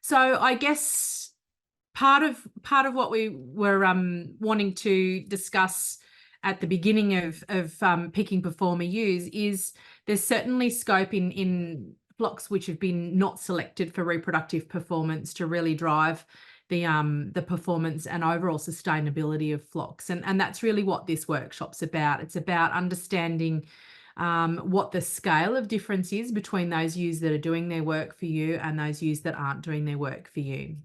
So I guess part of what we were wanting to discuss at the beginning of picking performer ewes is there's certainly scope in flocks which have been not selected for reproductive performance to really drive the performance and overall sustainability of flocks, and that's really what this workshop's about. It's about understanding what the scale of difference is between those ewes that are doing their work for you and those ewes that aren't doing their work for you.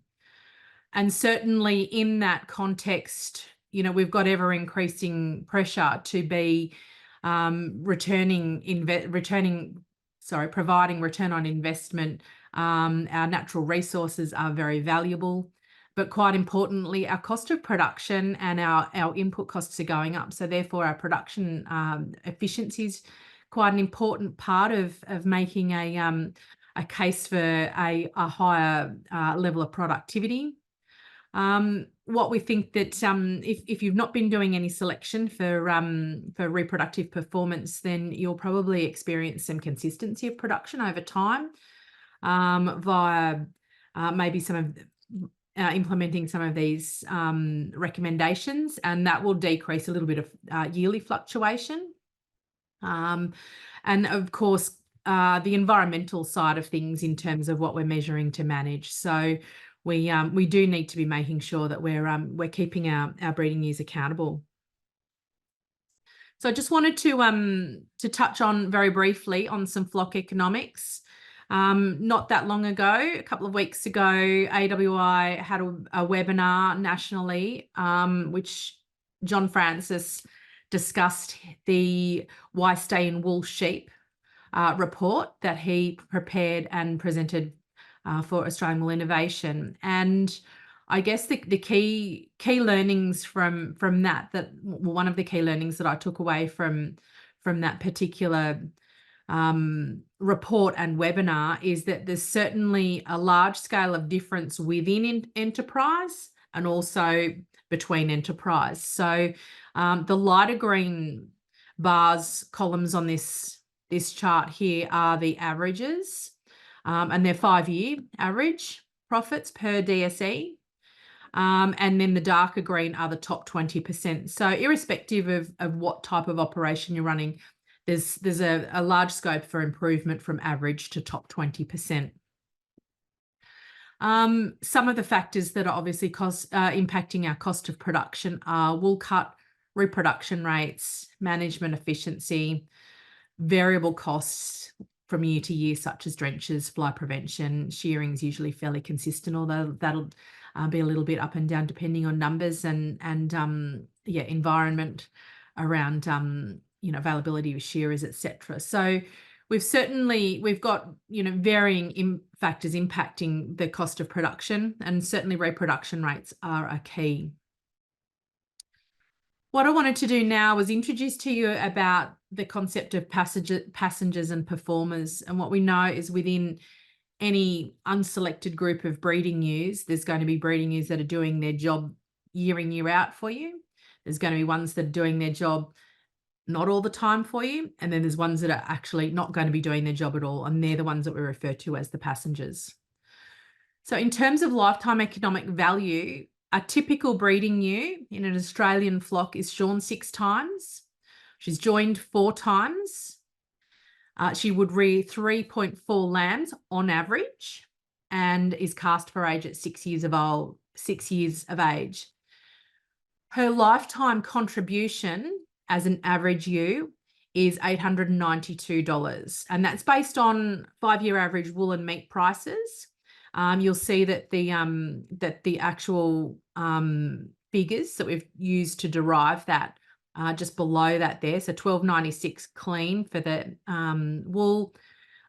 And certainly in that context, we've got ever increasing pressure to be providing return on investment. Our natural resources are very valuable, but quite importantly, our cost of production and our input costs are going up. So therefore our production efficiency is quite an important part of making a case for a higher level of productivity. What we think that if you've not been doing any selection for reproductive performance, then you'll probably experience some consistency of production over time via maybe some of implementing some of these recommendations, and that will decrease a little bit of yearly fluctuation. And of course, the environmental side of things in terms of what we're measuring to manage. So we do need to be making sure that we're keeping our breeding ewes accountable. So I just wanted to touch on very briefly on some flock economics. Not that long ago, a couple of weeks ago, AWI had a webinar nationally, which John Francis discussed the Why Stay in Wool Sheep report that he prepared and presented for Australian Wool Innovation. And I guess the key learnings from that one of the key learnings that I took away from that particular report and webinar is that there's certainly a large scale of difference within enterprise and also between enterprise. So the lighter green columns on this chart here are the averages, and they're 5-year average profits per DSE. And then the darker green are the top 20%. So irrespective of what type of operation you're running, there's a large scope for improvement from average to top 20%. Some of the factors that are obviously impacting our cost of production are wool cut, reproduction rates, management efficiency, variable costs from year to year, such as drenches, fly prevention. Shearing is usually fairly consistent, although that'll be a little bit up and down depending on numbers and environment around availability of shearers, etc. So we've got varying factors impacting the cost of production, and certainly reproduction rates are a key. What I wanted to do now was introduce to you about the concept of passengers and performers. And what we know is within any unselected group of breeding ewes, there's going to be breeding ewes that are doing their job year in, year out for you. There's going to be ones that are doing their job not all the time for you. And then there's ones that are actually not going to be doing their job at all. And they're the ones that we refer to as the passengers. So in terms of lifetime economic value, a typical breeding ewe in an Australian flock is shorn 6 times. She's joined 4 times. She would rear 3.4 lambs on average and is cast for age at 6 years of age. Her lifetime contribution as an average ewe is $892, and that's based on 5-year average wool and meat prices. You'll see that the actual figures that we've used to derive that just below that there. So $12.96 clean for the wool,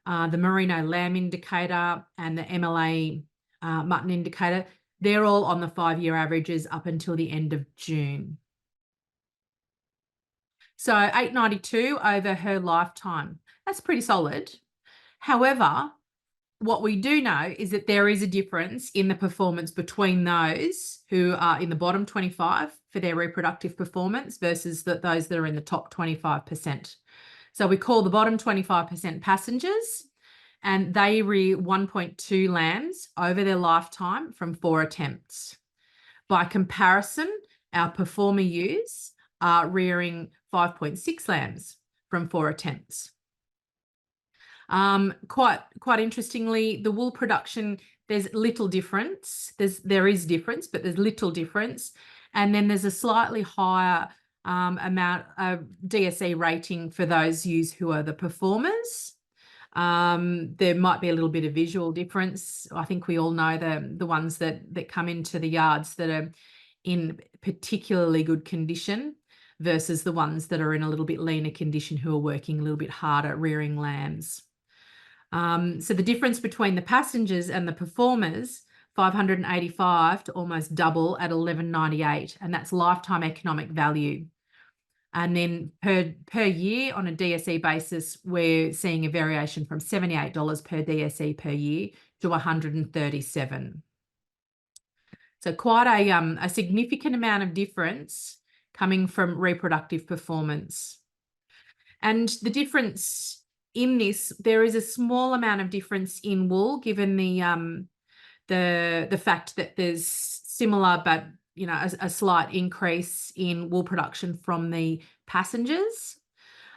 the merino lamb indicator and the MLA mutton indicator. They're all on the 5-year averages up until the end of June. So $892 over her lifetime. That's pretty solid. However, what we do know is that there is a difference in the performance between those who are in the bottom 25 for their reproductive performance versus those that are in the top 25%. So we call the bottom 25% passengers and they rear 1.2 lambs over their lifetime from 4 attempts. By comparison, our performer ewes are rearing 5.6 lambs from 4 attempts. Quite interestingly, the wool production, there's little difference. There is difference, but there's little difference. And then there's a slightly higher amount of DSE rating for those ewes who are the performers. There might be a little bit of visual difference. I think we all know the ones that come into the yards that are in particularly good condition versus the ones that are in a little bit leaner condition who are working a little bit harder rearing lambs. So the difference between the passengers and the performers, 585 to almost double at 1198, and that's lifetime economic value. And then per year on a DSE basis, we're seeing a variation from $78 per DSE per year to $137. So quite a significant amount of difference coming from reproductive performance. And the difference in this, there is a small amount of difference in wool, given the fact that there's similar but a slight increase in wool production from the passengers,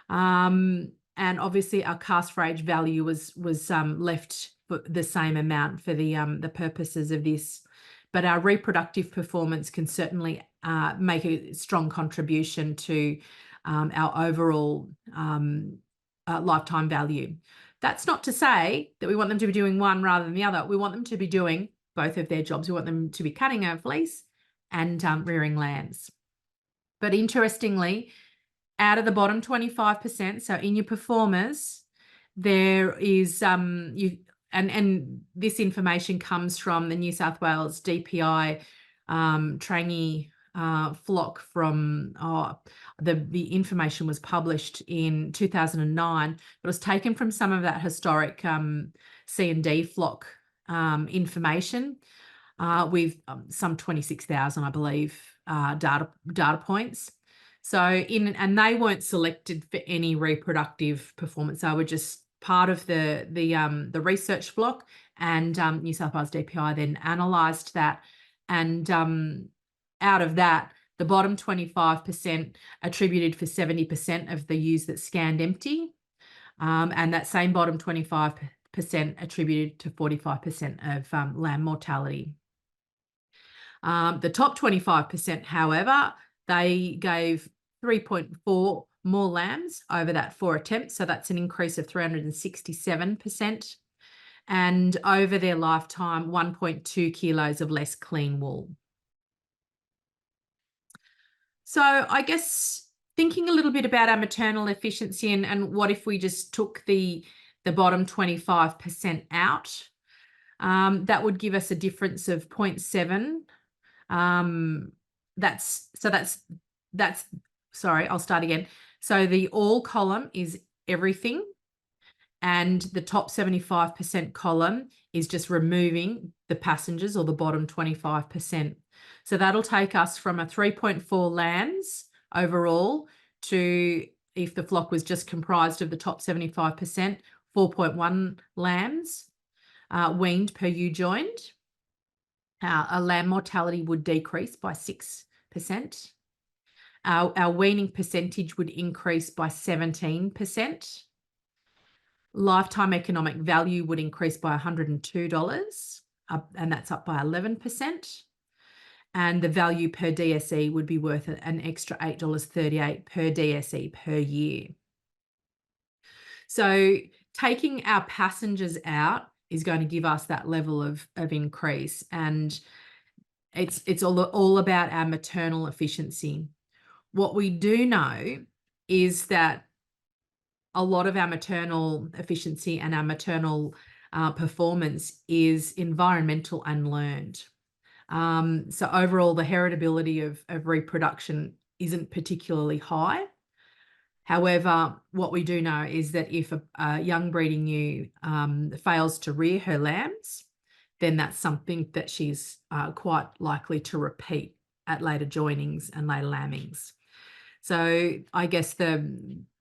and obviously our cast for age value was left for the same amount for the purposes of this, but our reproductive performance can certainly make a strong contribution to our overall lifetime value. That's not to say that we want them to be doing one rather than the other. We want them to be doing both of their jobs. We want them to be cutting our fleece and rearing lambs. But interestingly, out of the bottom 25%, so in your performers, there is and this information comes from the New South Wales DPI Trangie flock from the information was published in 2009, but it was taken from some of that historic C&D flock information with some 26,000, I believe, data points. So and they weren't selected for any reproductive performance. They were just part of the research flock, and New South Wales DPI then analysed that, and out of that, the bottom 25% attributed for 70% of the ewes that scanned empty, and that same bottom 25% attributed to 45% of lamb mortality. The top 25%, however, they gave 3.4 more lambs over that 4 attempts, so that's an increase of 367%, and over their lifetime, 1.2 kilos of less clean wool. So I guess thinking a little bit about our maternal efficiency and what if we just took the bottom 25% out, that would give us a difference of 0.7. Sorry, I'll start again. So the all column is everything, and the top 75% column is just removing the passengers, or the bottom 25%. So that'll take us from a 3.4 lambs overall to, if the flock was just comprised of the top 75%, 4.1 lambs weaned per ewe joined. Our lamb mortality would decrease by 6%. Our weaning percentage would increase by 17%. Lifetime economic value would increase by $102, and that's up by 11%. And the value per DSE would be worth an extra $8.38 per DSE per year. So taking our passengers out is going to give us that level of increase, and it's all about our maternal efficiency. What we do know is that a lot of our maternal efficiency and our maternal performance is environmental and learned. So overall, the heritability of reproduction isn't particularly high. However, what we do know is that if a young breeding ewe fails to rear her lambs, then that's something that she's quite likely to repeat at later joinings and later lambings. So I guess the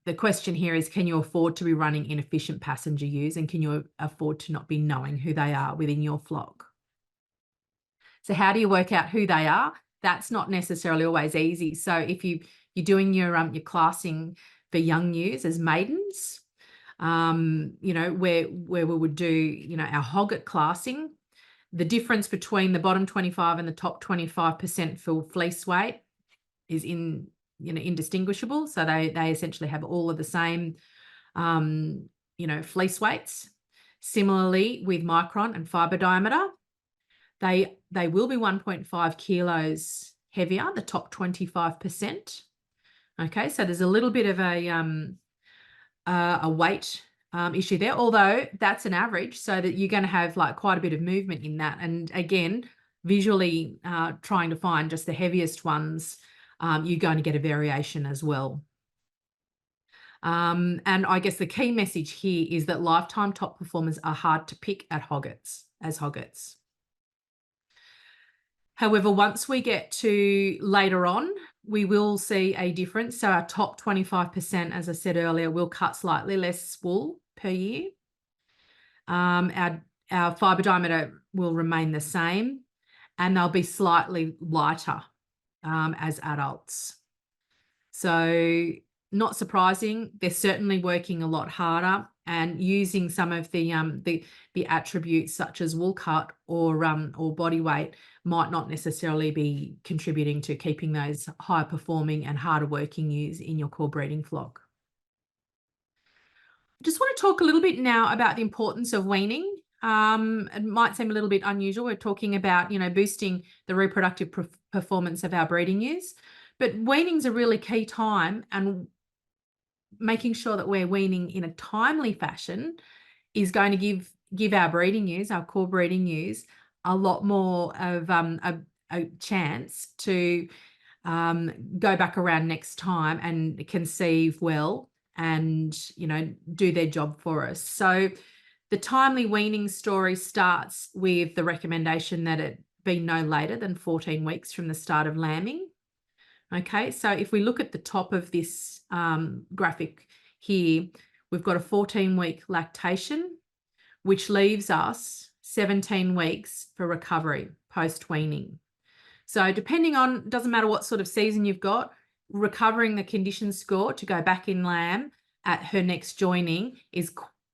the question here is, can you afford to be running inefficient passenger ewes, and can you afford to not be knowing who they are within your flock? So how do you work out who they are? That's not necessarily always easy. So if you're doing your classing for young ewes as maidens, where we would do, our hogget classing, the difference between the bottom 25 and the top 25% for fleece weight is indistinguishable. So they essentially have all of the same, fleece weights. Similarly with micron and fiber diameter, they will be 1.5 kilos heavier, the top 25%. Okay, so there's a little bit of a weight issue there, although that's an average, so that you're going to have like quite a bit of movement in that. And again, visually trying to find just the heaviest ones, you're going to get a variation as well. And I guess the key message here is that lifetime top performers are hard to pick as hoggets. However, once we get to later on, we will see a difference. So our top 25%, as I said earlier, will cut slightly less wool per year. Our fibre diameter will remain the same, and they'll be slightly lighter as adults. So not surprising, they're certainly working a lot harder and using some of the attributes such as wool cut or body weight might not necessarily be contributing to keeping those higher performing and harder working ewes in your core breeding flock. I just want to talk a little bit now about the importance of weaning. It might seem a little bit unusual. We're talking about, boosting the reproductive performance of our breeding ewes, but weaning's a really key time, and making sure that we're weaning in a timely fashion is going to give our breeding ewes, our core breeding ewes, a lot more of a chance to go back around next time and conceive well and, do their job for us. So the timely weaning story starts with the recommendation that it be no later than 14 weeks from the start of lambing. Okay, so if we look at the top of this graphic here, we've got a 14-week lactation, which leaves us 17 weeks for recovery post-weaning. So depending on, doesn't matter what sort of season you've got, recovering the condition score to go back in lamb at her next joining is,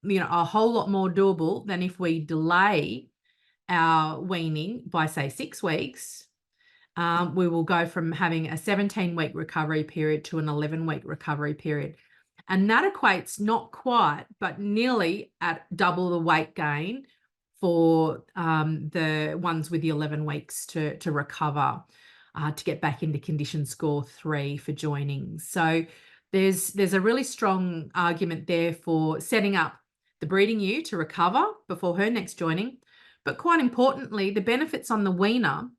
a whole lot more doable than if we delay our weaning by, say, 6 weeks. We will go from having a 17-week recovery period to an 11-week recovery period. And that equates not quite, but nearly at double the weight gain for the ones with the 11 weeks to recover, to get back into condition score 3 for joining. So there's a really strong argument there for setting up the breeding ewe to recover before her next joining. But quite importantly, the benefits on the weaner,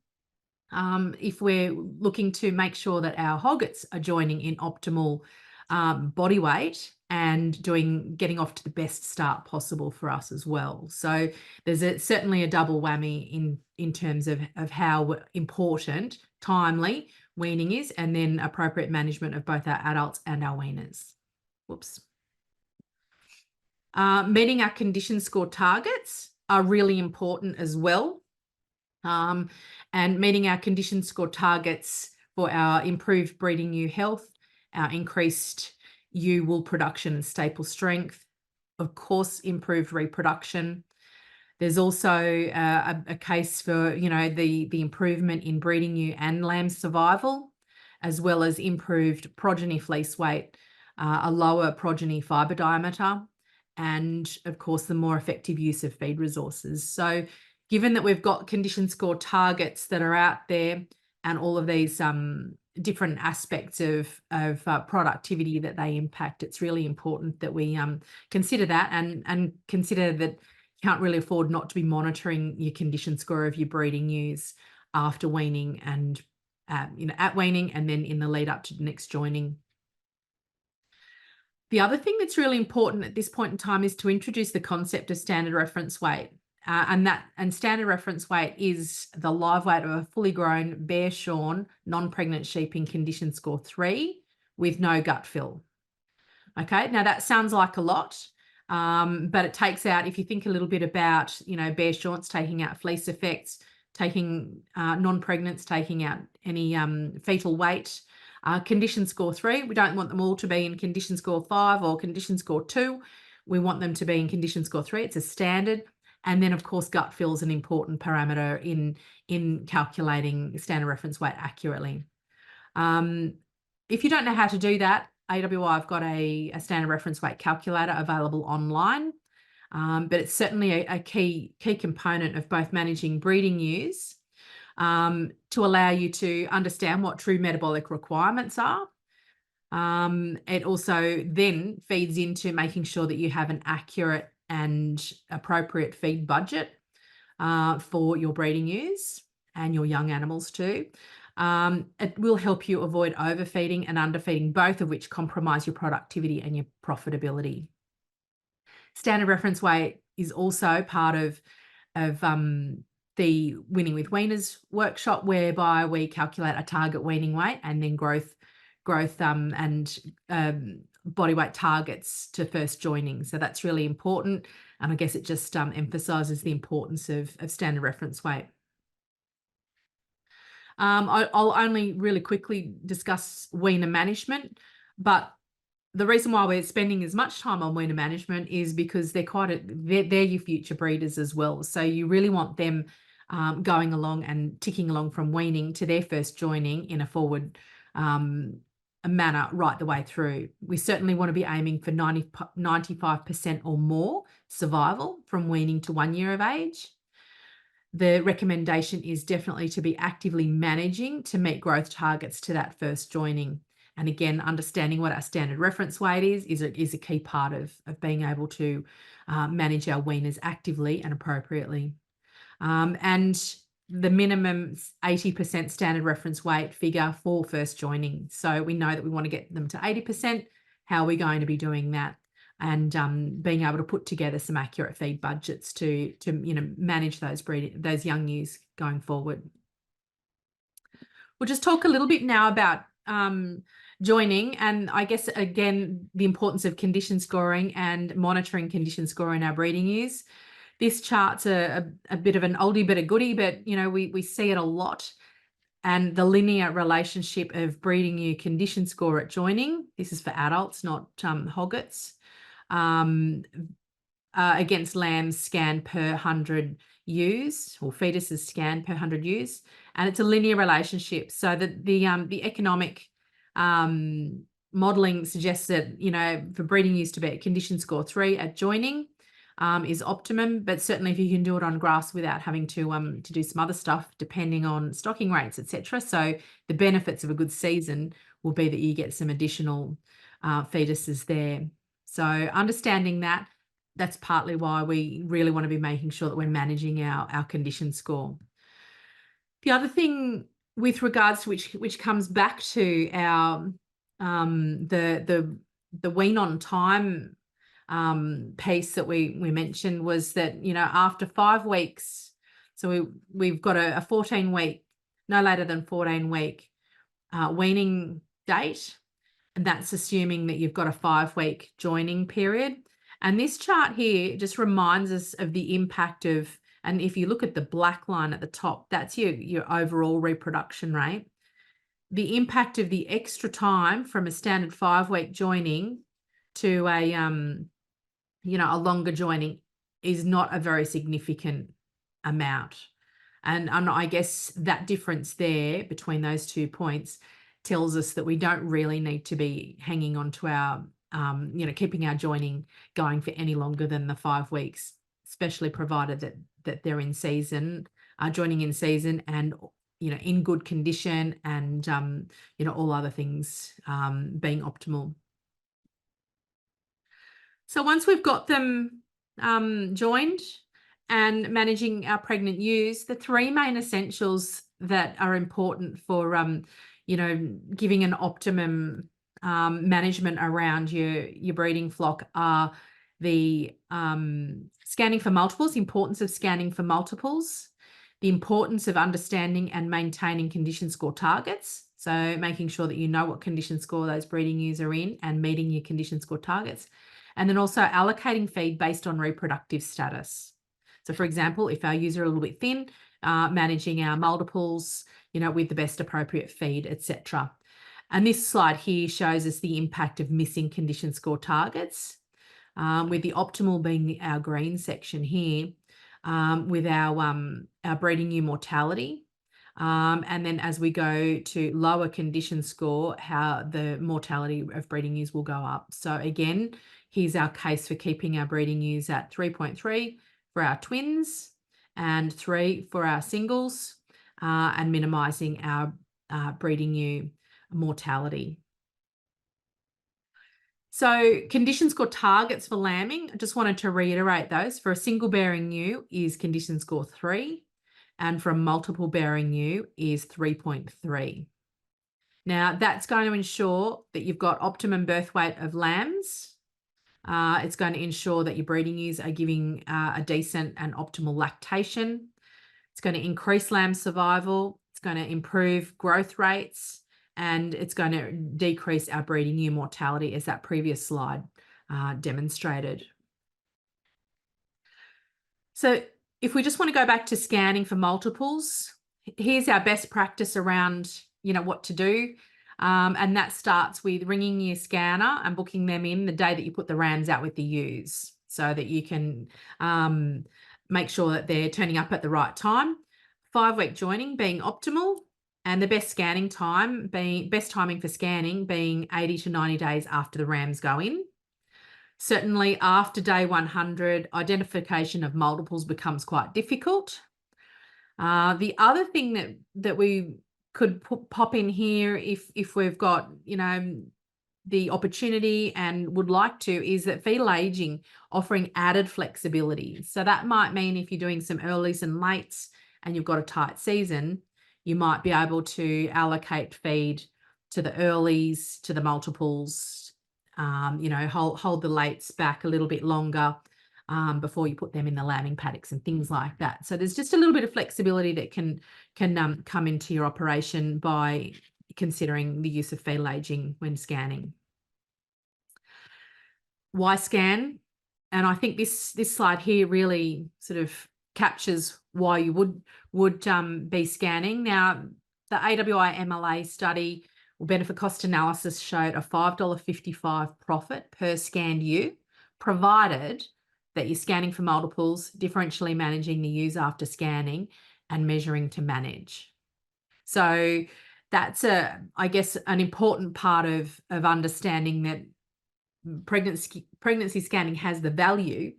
if we're looking to make sure that our hoggets are joining in optimal body weight and getting off to the best start possible for us as well. So there's certainly a double whammy in terms of how important timely weaning is, and then appropriate management of both our adults and our weaners. Whoops. Meeting our condition score targets are really important as well. And meeting our condition score targets for our improved breeding ewe health, our increased ewe wool production and staple strength, of course, improved reproduction. There's also a case for, the improvement in breeding ewe and lamb survival, as well as improved progeny fleece weight, a lower progeny fibre diameter, and of course, the more effective use of feed resources. So given that we've got condition score targets that are out there and all of these different aspects of productivity that they impact, it's really important that we consider that and consider that you can't really afford not to be monitoring your condition score of your breeding ewes after weaning and, at weaning and then in the lead up to the next joining. The other thing that's really important at this point in time is to introduce the concept of standard reference weight. And standard reference weight is the live weight of a fully grown, bare shorn, non-pregnant sheep in condition score 3 with no gut fill. Okay, now that sounds like a lot, but it takes out, if you think a little bit about, bare shorts taking out fleece effects, taking non-pregnants, taking out any fetal weight. Condition score 3, we don't want them all to be in condition score 5 or condition score 2. We want them to be in condition score 3. It's a standard. And then, of course, gut feel is an important parameter in calculating standard reference weight accurately. If you don't know how to do that, AWI have got a standard reference weight calculator available online, but it's certainly a key component of both managing breeding ewes to allow you to understand what true metabolic requirements are. It also then feeds into making sure that you have an accurate and appropriate feed budget for your breeding ewes and your young animals too. It will help you avoid overfeeding and underfeeding, both of which compromise your productivity and your profitability. Standard reference weight is also part of the Winning with Weaners workshop, whereby we calculate a target weaning weight and then growth and body weight targets to first joining. So that's really important. And I guess it just emphasises the importance of standard reference weight. I'll only really quickly discuss weaner management, but the reason why we're spending as much time on weaner management is because they're your future breeders as well. So you really want them going along and ticking along from weaning to their first joining in a forward manner right the way through. We certainly want to be aiming for 95% or more survival from weaning to 1 year of age. The recommendation is definitely to be actively managing to meet growth targets to that first joining. And again, understanding what our standard reference weight is a key part of being able to manage our weaners actively and appropriately. And the minimum 80% standard reference weight figure for first joining. So we know that we want to get them to 80%. How are we going to be doing that? And being able to put together some accurate feed budgets to manage those young ewes going forward. We'll just talk a little bit now about joining, and I guess again the importance of condition scoring and monitoring condition score in our breeding ewes. This chart's a bit of an oldie but a goodie, but we see it a lot. And the linear relationship of breeding ewe condition score at joining. This is for adults, not hoggets. Against lambs scanned per 100 ewes, or fetuses scanned per 100 ewes, and it's a linear relationship. So that the economic modelling suggests that for breeding ewes to be at condition score 3 at joining is optimum, but certainly if you can do it on grass without having to do some other stuff, depending on stocking rates, etc. So the benefits of a good season will be that you get some additional fetuses there. So understanding that's partly why we really want to be making sure that we're managing our condition score. The other thing with regards to which comes back to our the wean on time piece that we mentioned was that after 5 weeks, so we've got a 14-week, no later than 14-week weaning date. And that's assuming that you've got a 5-week joining period. And this chart here just reminds us of the impact of, and if you look at the black line at the top, that's your overall reproduction rate. The impact of the extra time from a standard 5-week joining to a longer joining is not a very significant amount. And I guess that difference there between those 2 points tells us that we don't really need to be hanging on to our, keeping our joining going for any longer than the 5 weeks, especially provided that they're in season, joining in season and, in good condition and, all other things being optimal. So once we've got them joined and managing our pregnant ewes, the 3 main essentials that are important for giving an optimum management around your breeding flock are the scanning for multiples, the importance of scanning for multiples, the importance of understanding and maintaining condition score targets, So making sure that you know what condition score those breeding ewes are in and meeting your condition score targets. And then also allocating feed based on reproductive status. So for example, if our ewes are a little bit thin, managing our multiples, with the best appropriate feed, etc. And this slide here shows us the impact of missing condition score targets, with the optimal being our green section here, with our breeding ewe mortality. And then as we go to lower condition score, how the mortality of breeding ewes will go up. So again, here's our case for keeping our breeding ewes at 3.3 for our twins and 3 for our singles, and minimising our breeding ewe mortality. So condition score targets for lambing, I just wanted to reiterate those. For a single bearing ewe is condition score 3, and for a multiple bearing ewe is 3.3. Now that's going to ensure that you've got optimum birth weight of lambs. It's going to ensure that your breeding ewes are giving a decent and optimal lactation. It's going to increase lamb survival. It's going to improve growth rates, and it's going to decrease our breeding ewe mortality, as that previous slide demonstrated. So if we just want to go back to scanning for multiples, here's our best practice around, what to do. And that starts with ringing your scanner and booking them in the day that you put the rams out with the ewes, so that you can make sure that they're turning up at the right time. 5-week joining being optimal, and the best timing for scanning being 80 to 90 days after the rams go in. Certainly after day 100, identification of multiples becomes quite difficult. The other thing that we could pop in here, if we've got, the opportunity and would like to, is that fetal aging offering added flexibility. So that might mean if you're doing some earlies and lates and you've got a tight season, you might be able to allocate feed to the earlies, to the multiples, hold the lates back a little bit longer before you put them in the lambing paddocks and things like that. So there's just a little bit of flexibility that can come into your operation by considering the use of fetal aging when scanning. Why scan? And I think this slide here really sort of captures why you would be scanning. Now, the AWI MLA study or benefit cost analysis showed a $5.55 profit per scanned ewe, provided that you're scanning for multiples, differentially managing the ewes after scanning, and measuring to manage. So that's I guess an important part of understanding that pregnancy scanning has the value,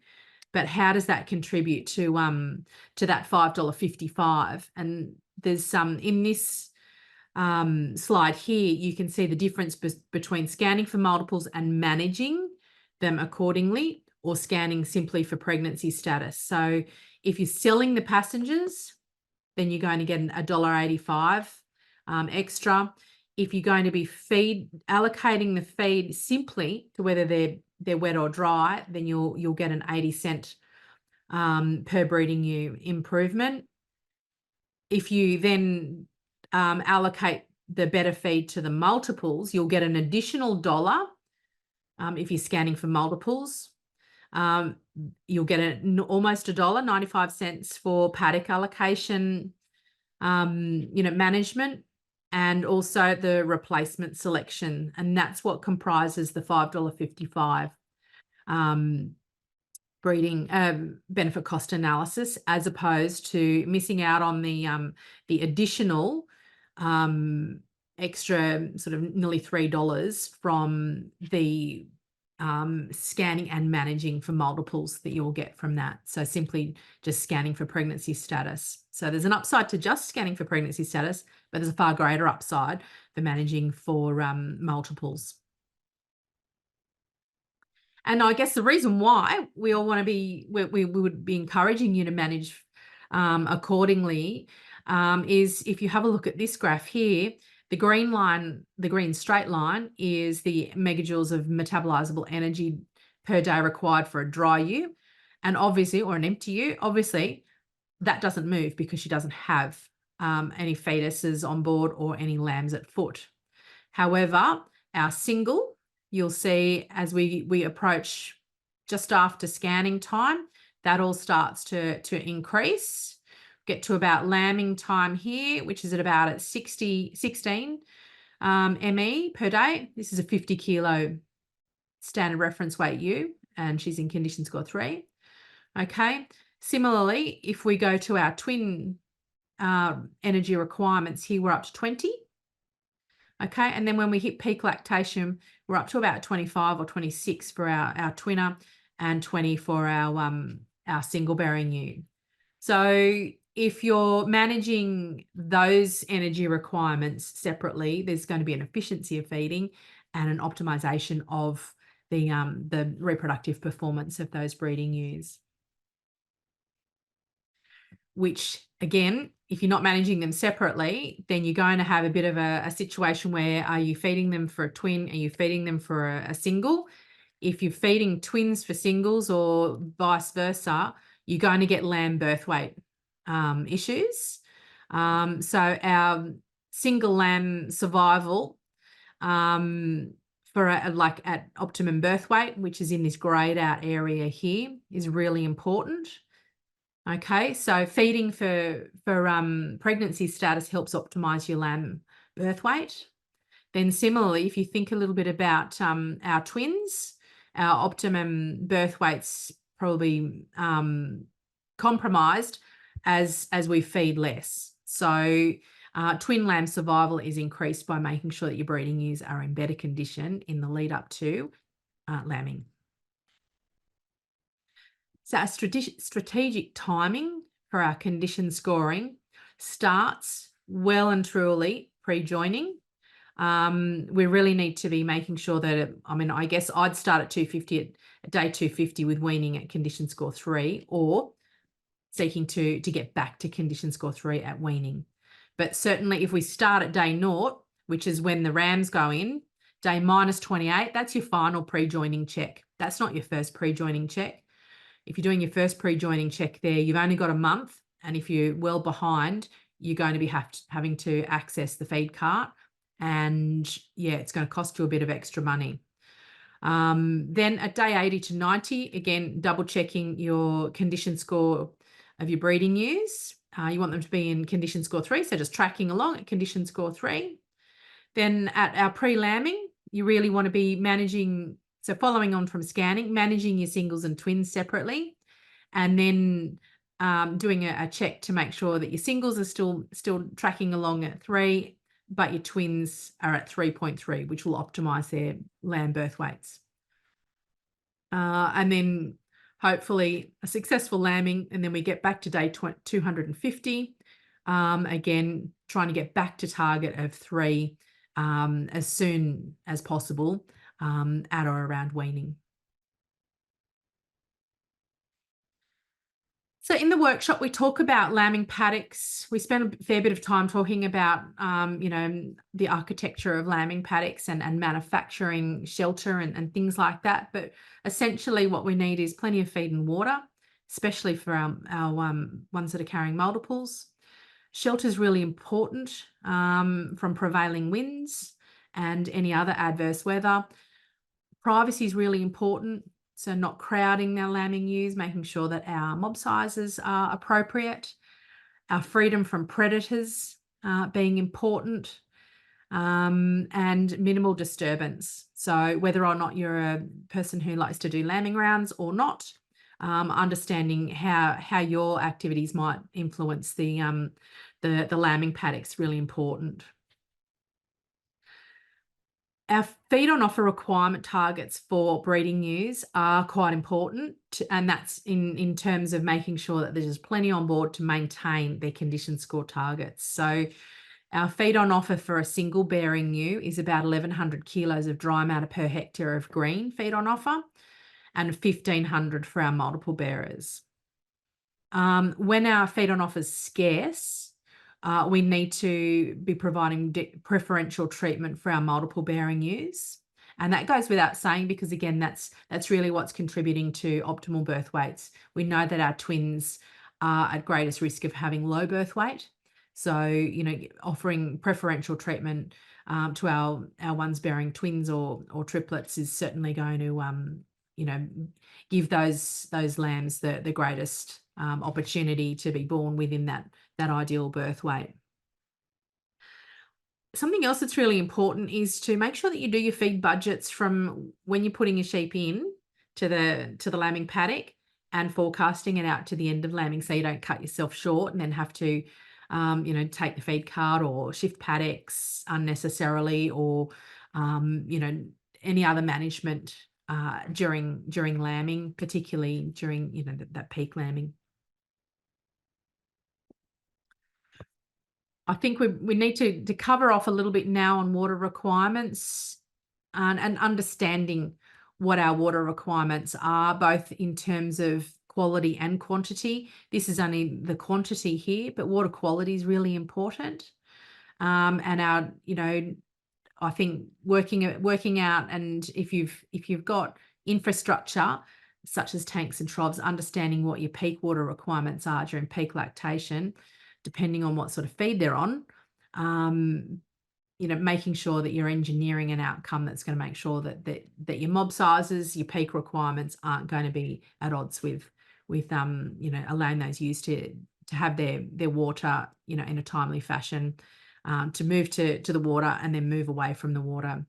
but how does that contribute to that $5.55? And there's in this slide here, you can see the difference between scanning for multiples and managing them accordingly, or scanning simply for pregnancy status. So if you're selling the passengers, then you're going to get $1.85 extra. If you're going to be allocating the feed simply to whether they're wet or dry, then you'll get an 80-cent per breeding ewe improvement. If you then allocate the better feed to the multiples, you'll get an additional $1 if you're scanning for multiples. You'll get almost $1, 95 cents for paddock allocation, management, and also the replacement selection. And that's what comprises the $5.55 breeding benefit cost analysis, as opposed to missing out on the additional extra sort of nearly $3 from the scanning and managing for multiples that you'll get from that. So simply just scanning for pregnancy status. So there's an upside to just scanning for pregnancy status, but there's a far greater upside for managing for multiples. And I guess the reason why we all want to be, we would be encouraging you to manage accordingly is if you have a look at this graph here, the green line, the green straight line, is the megajoules of metabolizable energy per day required for a dry ewe, and obviously, or an empty ewe, obviously that doesn't move because she doesn't have any fetuses on board or any lambs at foot. However, our single, you'll see as we approach just after scanning time, that all starts to increase. Get to about lambing time here, which is at about 16 ME per day. This is a 50 kilo standard reference weight ewe, and she's in condition score 3. Okay. Similarly, if we go to our twin energy requirements here, we're up to 20. Okay, and then when we hit peak lactation, we're up to about 25 or 26 for our twinner and 20 for our single bearing ewe. So if you're managing those energy requirements separately, there's going to be an efficiency of feeding and an optimization of the reproductive performance of those breeding ewes. Which, again, if you're not managing them separately, then you're going to have a bit of a situation where are you feeding them for a twin? Are you feeding them for a single? If you're feeding twins for singles or vice versa, you're going to get lamb birth weight issues. So our single lamb survival for at optimum birth weight, which is in this grayed out area here, is really important. Okay, so feeding for pregnancy status helps optimize your lamb birth weight. Then similarly, if you think a little bit about our twins, our optimum birth weight's probably compromised as we feed less. So twin lamb survival is increased by making sure that your breeding ewes are in better condition in the lead up to lambing. So our strategic timing for our condition scoring starts well and truly pre-joining. We really need to be making sure that, I guess I'd start at 250 at day 250 with weaning at condition score 3, or seeking to get back to condition score 3 at weaning. But certainly if we start at day 0, which is when the rams go in, day -28, that's your final pre-joining check. That's not your first pre-joining check. If you're doing your first pre-joining check there, you've only got a month. And if you're well behind, you're going to be having to access the feed cart. And yeah, it's going to cost you a bit of extra money. Then at day 80 to 90, again, double checking your condition score of your breeding ewes. You want them to be in condition score 3. So just tracking along at condition score 3. Then at our pre-lambing, you really want to be managing. So following on from scanning, managing your singles and twins separately, and then doing a check to make sure that your singles are still tracking along at 3, but your twins are at 3.3, which will optimize their lamb birth weights. And then hopefully a successful lambing, and then we get back to day 250. Again, trying to get back to target of 3 as soon as possible. At or around weaning. So in the workshop, we talk about lambing paddocks. We spend a fair bit of time talking about, the architecture of lambing paddocks and manufacturing shelter and things like that. But essentially what we need is plenty of feed and water, especially for our ones that are carrying multiples. Shelter is really important from prevailing winds and any other adverse weather. Privacy is really important, so not crowding our lambing ewes, making sure that our mob sizes are appropriate. Our freedom from predators being important, and minimal disturbance. So whether or not you're a person who likes to do lambing rounds or not, understanding how your activities might influence the lambing paddocks, really important. Our feed on offer requirement targets for breeding ewes are quite important, and that's in terms of making sure that there's plenty on board to maintain their condition score targets. So our feed on offer for a single bearing ewe is about 1,100 kilos of dry matter per hectare of green feed on offer, and 1,500 for our multiple bearers. When our feed on offer is scarce, we need to be providing preferential treatment for our multiple bearing ewes. And that goes without saying, because again, that's really what's contributing to optimal birth weights. We know that our twins are at greatest risk of having low birth weight. So, you know, offering preferential treatment to our ones bearing twins or triplets is certainly going to, you know, give those lambs the greatest opportunity to be born within that ideal birth weight. Something else that's really important is to make sure that you do your feed budgets from when you're putting your sheep in to the lambing paddock and forecasting it out to the end of lambing, so you don't cut yourself short and then have to, you know, take the feed cart or shift paddocks unnecessarily, or you know, any other management during lambing, particularly during, you know, that peak lambing. I think we need to cover off a little bit now on water requirements and understanding what our water requirements are, both in terms of quality and quantity. This is only the quantity here, but water quality is really important. And our, you know, I think working out, and if you've got infrastructure such as tanks and troughs, understanding what your peak water requirements are during peak lactation, depending on what sort of feed they're on, you know, making sure that you're engineering an outcome that's going to make sure that your mob sizes, your peak requirements aren't going to be at odds with you know, allowing those ewes to have their water, you know, in a timely fashion, to move to the water and then move away from the water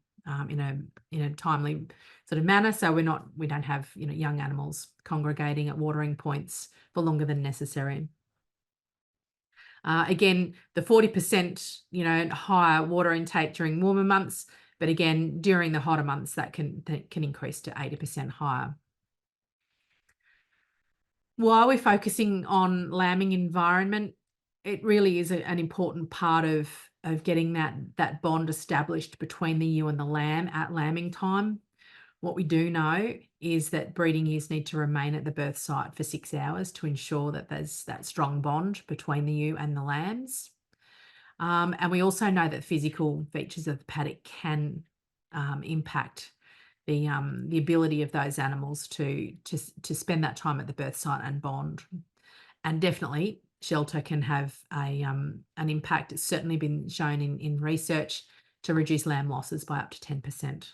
in a timely sort of manner, so we don't have, you know, young animals congregating at watering points for longer than necessary. Again, the 40%, you know, higher water intake during warmer months, but again, during the hotter months, that can increase to 80% higher. While we're focusing on lambing environment, it really is an important part of getting that bond established between the ewe and the lamb at lambing time. What we do know is that breeding ewes need to remain at the birth site for 6 hours to ensure that there's that strong bond between the ewe and the lambs. And we also know that physical features of the paddock can impact the ability of those animals to spend that time at the birth site and bond. And definitely shelter can have an impact. It's certainly been shown in research to reduce lamb losses by up to 10%.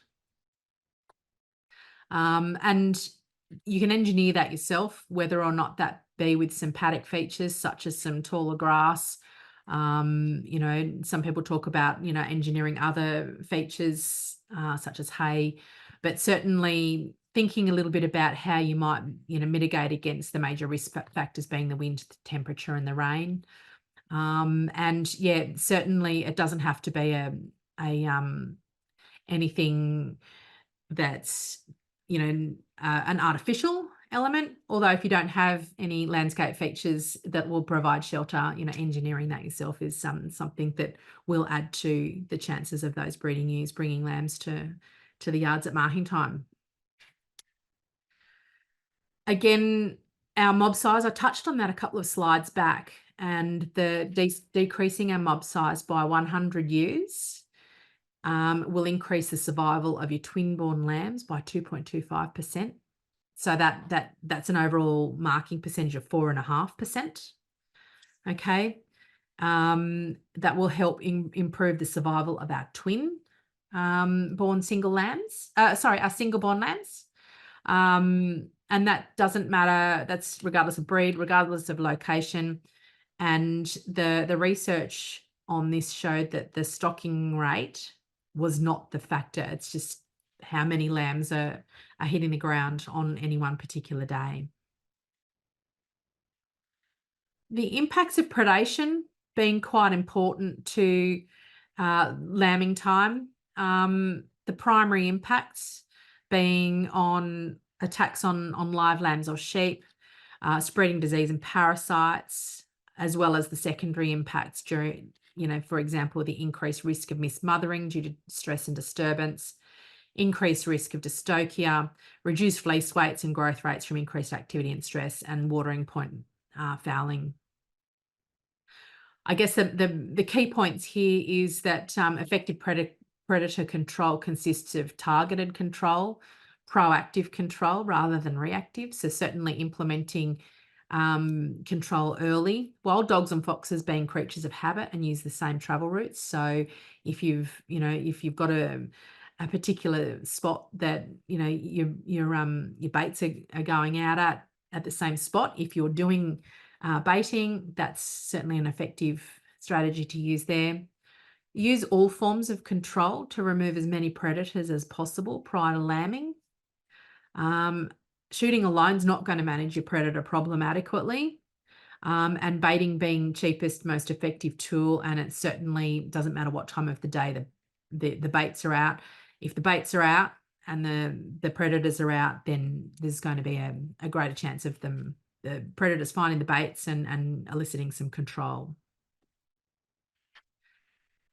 And you can engineer that yourself, whether or not that be with some paddock features such as some taller grass. You know, some people talk about, you know, engineering other features such as hay, but certainly thinking a little bit about how you might, you know, mitigate against the major risk factors being the wind, the temperature and the rain. And yeah, certainly it doesn't have to be anything that's, you know, an artificial element, although if you don't have any landscape features that will provide shelter, you know, engineering that yourself is something that will add to the chances of those breeding ewes bringing lambs to the yards at marking time. Again, our mob size, I touched on that a couple of slides back, and the decreasing our mob size by 100 ewes will increase the survival of your twin-born lambs by 2.25%. So that's an overall marking percentage of 4.5%. Okay, that will help improve the survival of our born single lambs. Our single-born lambs. And that doesn't matter. That's regardless of breed, regardless of location. And the research on this showed that the stocking rate was not the factor. It's just how many lambs are hitting the ground on any one particular day. The impacts of predation being quite important to lambing time. The primary impacts being on attacks on live lambs or sheep, spreading disease and parasites, as well as the secondary impacts during, you know, for example, the increased risk of mismothering due to stress and disturbance, increased risk of dystocia, reduced fleece weights and growth rates from increased activity and stress, and watering point fouling. I guess the key points here is that effective predator control consists of targeted control, proactive control rather than reactive. So certainly implementing control early. Wild dogs and foxes being creatures of habit and use the same travel routes. So if you've got a particular spot that your baits are going out at the same spot, if you're doing baiting, that's certainly an effective strategy to use there. Use all forms of control to remove as many predators as possible prior to lambing. Shooting alone is not going to manage your predator problem adequately. And baiting being cheapest, most effective tool, and it certainly doesn't matter what time of the day the baits are out. If the baits are out and the predators are out, then there's going to be a greater chance of the predators finding the baits and eliciting some control.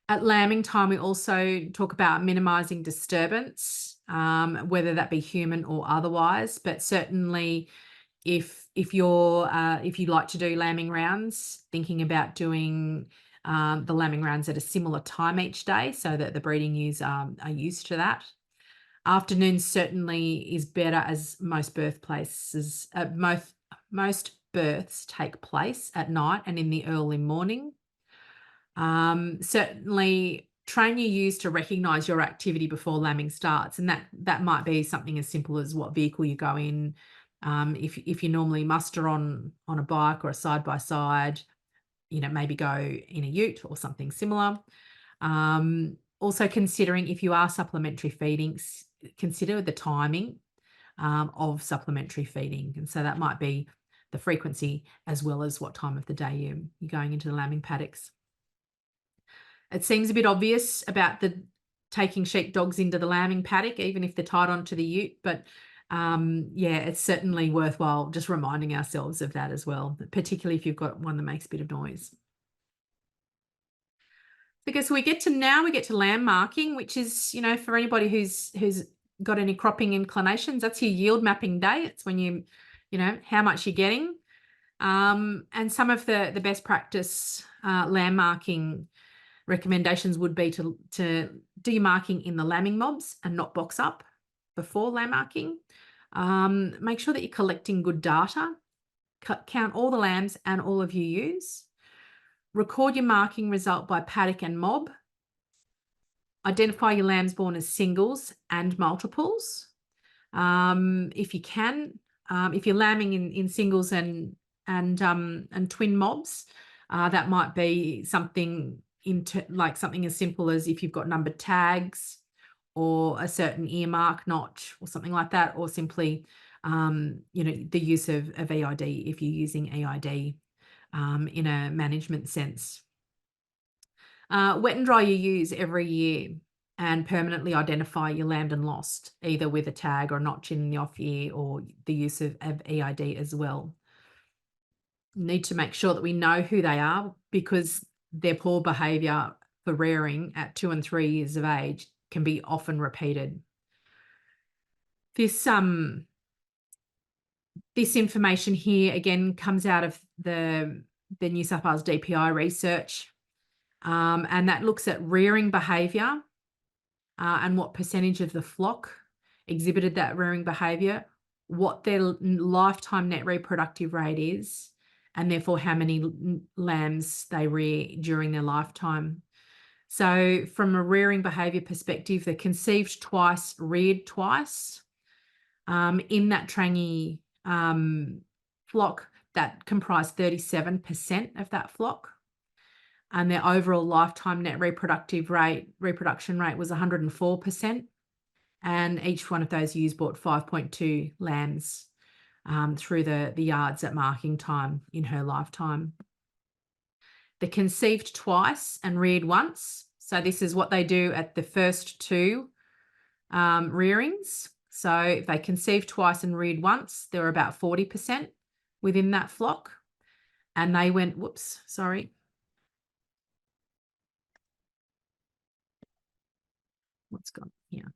At lambing time, we also talk about minimising disturbance, whether that be human or otherwise. But certainly, if you like to do lambing rounds, thinking about doing the lambing rounds at a similar time each day, so that the breeding ewes are used to that. Afternoons certainly is better, as most births take place at night and in the early morning. Certainly train your ewes to recognise your activity before lambing starts, and that might be something as simple as what vehicle you go in. If you normally muster on a bike or a side-by-side, maybe go in a ute or something similar. Also considering if you are supplementary feeding, consider the timing of supplementary feeding. And so that might be the frequency as well as what time of the day you're going into the lambing paddocks. It seems a bit obvious about the taking sheepdogs into the lambing paddock, even if they're tied onto the ute, but yeah, it's certainly worthwhile just reminding ourselves of that as well, particularly if you've got one that makes a bit of noise. Okay, so we get to lamb marking, which is, for anybody who's got any cropping inclinations, that's your yield mapping day. It's when you how much you're getting. And some of the best practice lamb marking recommendations would be to do your marking in the lambing mobs and not box up before lamb marking. Make sure that you're collecting good data. Count all the lambs and all of your ewes. Record your marking result by paddock and mob. Identify your lambs born as singles and multiples. If you can, if you're lambing in singles and twin mobs, that might be something like something as simple as if you've got numbered tags or a certain earmark notch or something like that, or simply the use of EID if you're using EID in a management sense. Wet and dry your ewes every year and permanently identify your lambed and lost, either with a tag or a notch in the off year or the use of EID as well. Need to make sure that we know who they are, because their poor behaviour for rearing at 2 and 3 years of age can be often repeated. This information here again comes out of the New South Wales DPI research, and that looks at rearing behaviour and what percentage of the flock exhibited that rearing behaviour, what their lifetime net reproductive rate is, and therefore how many lambs they rear during their lifetime. So from a rearing behaviour perspective, they're conceived twice, reared twice. In that Trangie flock, that comprised 37% of that flock. And their overall lifetime net reproduction rate was 104%. And each one of those ewes brought 5.2 lambs through the yards at marking time in her lifetime. They're conceived twice and reared once. So this is what they do at the first 2 rearings. So if they conceived twice and reared once, they're about 40% within that flock. And they went, whoops, sorry. What's gone here?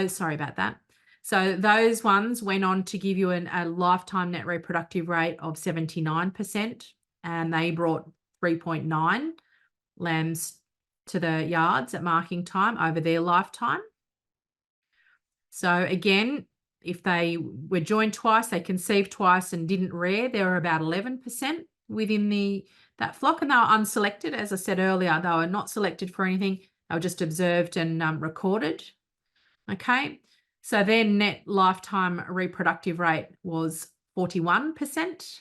Sorry about that. So those ones went on to give you a lifetime net reproductive rate of 79%, and they brought 3.9 lambs to the yards at marking time over their lifetime. So again, if they were joined twice, they conceived twice and didn't rear, there were about 11% within that flock, and they were unselected. As I said earlier, they were not selected for anything. They were just observed and recorded. Okay, so their net lifetime reproductive rate was 41%,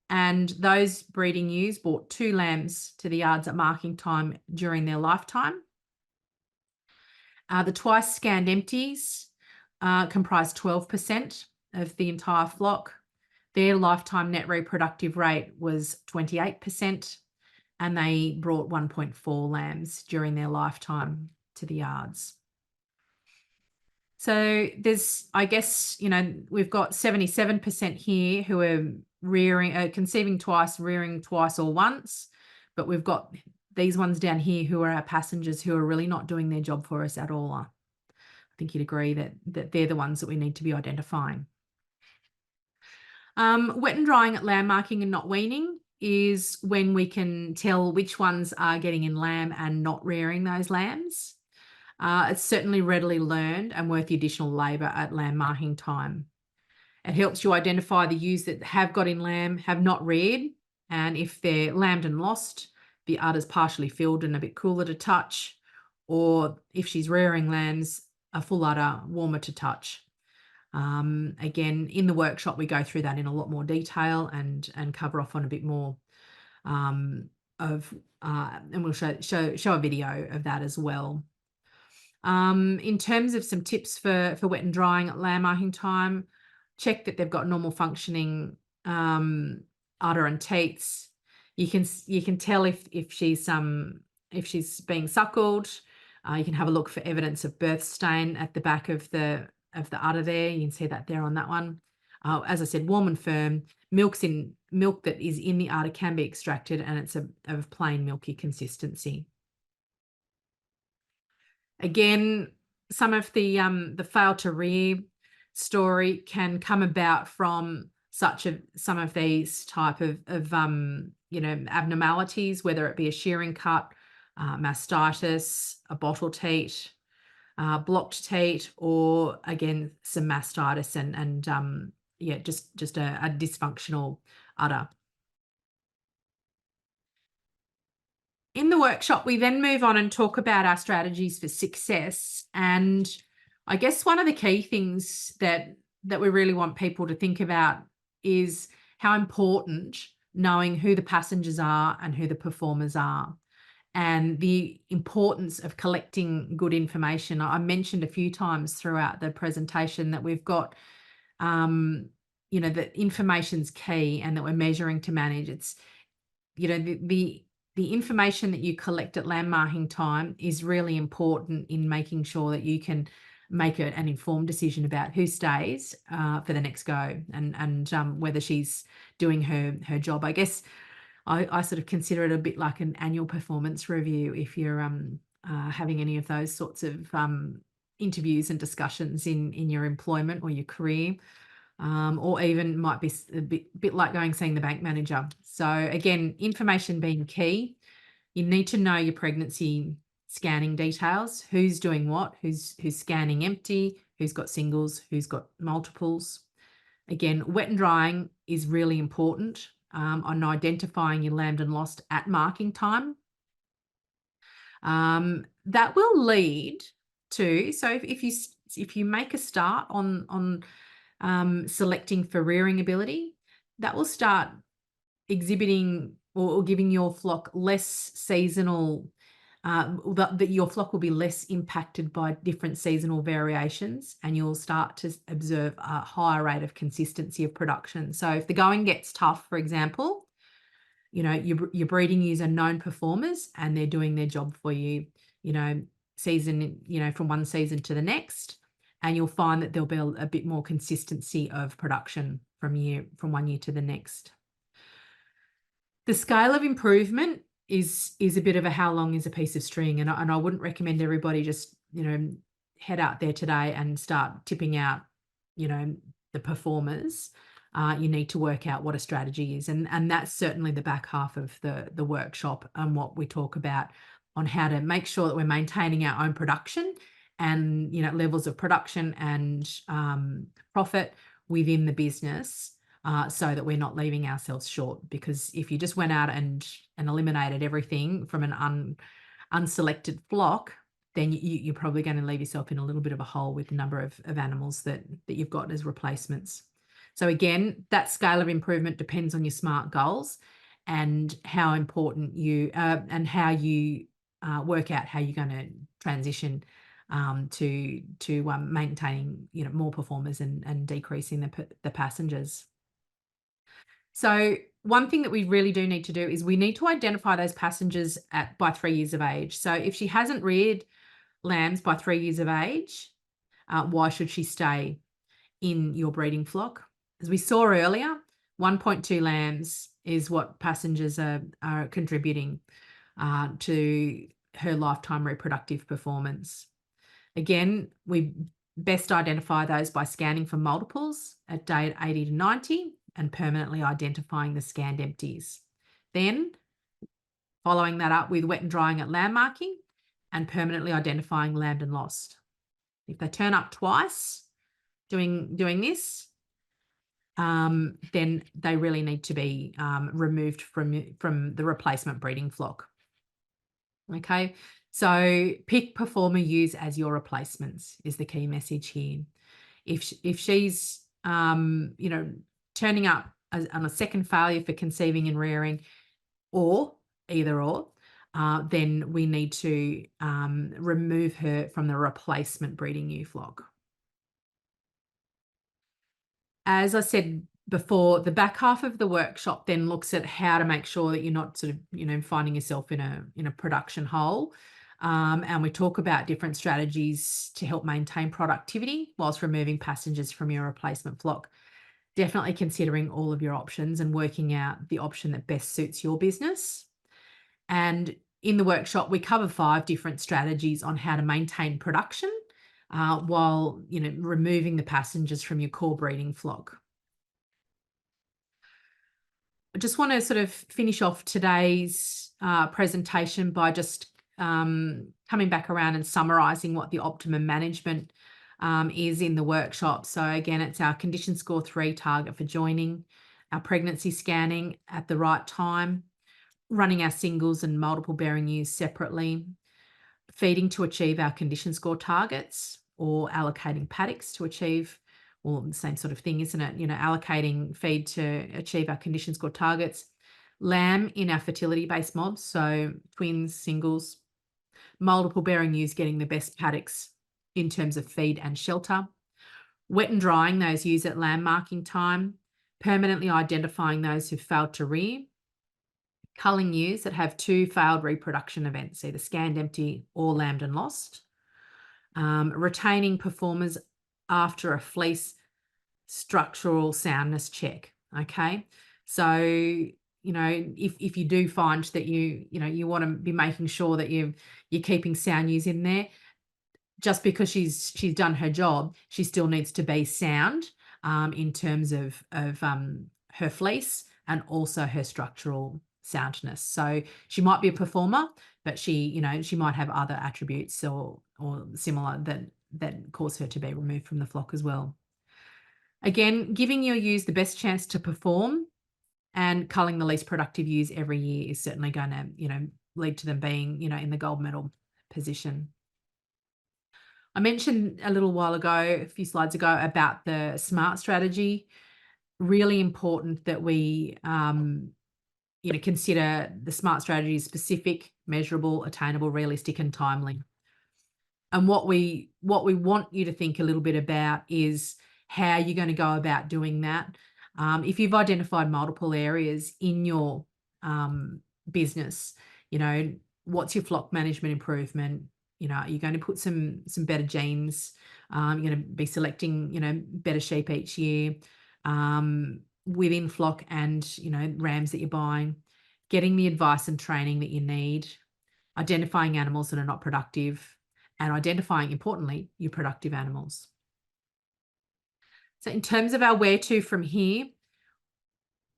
and those breeding ewes brought 2 lambs to the yards at marking time during their lifetime. The twice scanned empties comprised 12% of the entire flock. Their lifetime net reproductive rate was 28%, and they brought 1.4 lambs during their lifetime to the yards. So there's, I guess, we've got 77% here who are conceiving twice, rearing twice or once, but we've got these ones down here who are our passengers who are really not doing their job for us at all. I think you'd agree that they're the ones that we need to be identifying. Wet and drying at lamb marking and not weaning is when we can tell which ones are getting in lamb and not rearing those lambs. It's certainly readily learned and worth the additional labour at lamb marking time. It helps you identify the ewes that have got in lamb, have not reared, and if they're lambed and lost, the udder's partially filled and a bit cooler to touch, or if she's rearing lambs, a full udder, warmer to touch. Again, in the workshop, we go through that in a lot more detail and cover off on a bit more and we'll show a video of that as well. In terms of some tips for wet and drying at lamb marking time, check that they've got normal functioning udder and teats. You can tell if she's being suckled. You can have a look for evidence of birth stain at the back of the udder there. You can see that there on that one. As I said, warm and firm. Milk that is in the udder can be extracted, and it's of plain milky consistency. Again, some of the fail to rear story can come about from some of these type of abnormalities, whether it be a shearing cut, mastitis, a bottle teat, blocked teat, or again some mastitis and just a dysfunctional udder. In the workshop, we then move on and talk about our strategies for success. And I guess one of the key things that we really want people to think about is how important knowing who the passengers are and who the performers are, and the importance of collecting good information. I mentioned a few times throughout the presentation that we've got, that information's key and that we're measuring to manage. It's, the information that you collect at lamb marking time is really important in making sure that you can make an informed decision about who stays for the next go and whether she's doing her job. I guess I sort of consider it a bit like an annual performance review if you're having any of those sorts of interviews and discussions in your employment or your career. Or even might be a bit like seeing the bank manager. So again, information being key. You need to know your pregnancy scanning details, who's doing what, who's scanning empty, who's got singles, who's got multiples. Again, wet and drying is really important on identifying your lambed and lost at marking time. That will lead to, so if you make a start on selecting for rearing ability, that will start exhibiting or giving your flock less seasonal, that your flock will be less impacted by different seasonal variations, and you'll start to observe a higher rate of consistency of production. So if the going gets tough, for example, your breeding ewes are known performers and they're doing their job for you, season, from one season to the next. And you'll find that there'll be a bit more consistency of production from one year to the next. The scale of improvement is a bit of a how long is a piece of string, and I wouldn't recommend everybody just head out there today and start tipping out the performers. You need to work out what a strategy is, and that's certainly the back half of the workshop and what we talk about on how to make sure that we're maintaining our own production and, you know, levels of production and profit within the business, so that we're not leaving ourselves short. Because if you just went out and eliminated everything from an unselected flock, then you're probably going to leave yourself in a little bit of a hole with the number of animals that you've got as replacements. So again, that scale of improvement depends on your SMART goals and how important you and how you work out how you're going to transition to maintaining, you know, more performers and decreasing the passengers. So one thing that we really do need to do is we need to identify those passengers by 3 years of age. So if she hasn't reared lambs by 3 years of age, why should she stay in your breeding flock? As we saw earlier, 1.2 lambs is what passengers are contributing to her lifetime reproductive performance. Again, we best identify those by scanning for multiples at day 80 to 90 and permanently identifying the scanned empties. Then following that up with wet and drying at lamb marking and permanently identifying lambed and lost. If they turn up twice doing this, then they really need to be removed from the replacement breeding flock. Okay, so pick performer ewes as your replacements is the key message here. If she's you know, turning up on a second failure for conceiving and rearing, or either or, then we need to remove her from the replacement breeding ewe flock. As I said before, the back half of the workshop then looks at how to make sure that you're not sort of, you know, finding yourself in a production hole. And we talk about different strategies to help maintain productivity whilst removing passengers from your replacement flock. Definitely considering all of your options and working out the option that best suits your business. And in the workshop, we cover 5 different strategies on how to maintain production while, you know, removing the passengers from your core breeding flock. I just want to sort of finish off today's presentation by just coming back around and summarising what the optimum management is in the workshop. So again, it's our condition score 3 target for joining, our pregnancy scanning at the right time, running our singles and multiple bearing ewes separately, feeding to achieve our condition score targets, or allocating paddocks to achieve, well, the same sort of thing, isn't it? You know, allocating feed to achieve our condition score targets, lamb in our fertility-based mobs, so twins, singles, multiple bearing ewes getting the best paddocks in terms of feed and shelter, wet and drying those ewes at lamb marking time, permanently identifying those who failed to rear, culling ewes that have 2 failed reproduction events, either scanned empty or lambed and lost, retaining performers after a fleece structural soundness check. Okay, so, you know, if you do find that you want to be making sure that you're keeping sound ewes in there, just because she's done her job, she still needs to be sound in terms of her fleece and also her structural soundness. So she might be a performer, but she might have other attributes or similar that cause her to be removed from the flock as well. Again, giving your ewes the best chance to perform and culling the least productive ewes every year is certainly going to, you know, lead to them being, you know, in the gold medal position. I mentioned a little while ago, a few slides ago, about the SMART strategy. Really important that we you know, consider the SMART strategy is specific, measurable, attainable, realistic, and timely. And what we want you to think a little bit about is how you're going to go about doing that. If you've identified multiple areas in your business, you know, what's your flock management improvement? You know, you're going to put some better genes. You're going to be selecting, you know, better sheep each year within flock and, you know, rams that you're buying, getting the advice and training that you need, identifying animals that are not productive, and identifying, importantly, your productive animals. So in terms of our where to from here,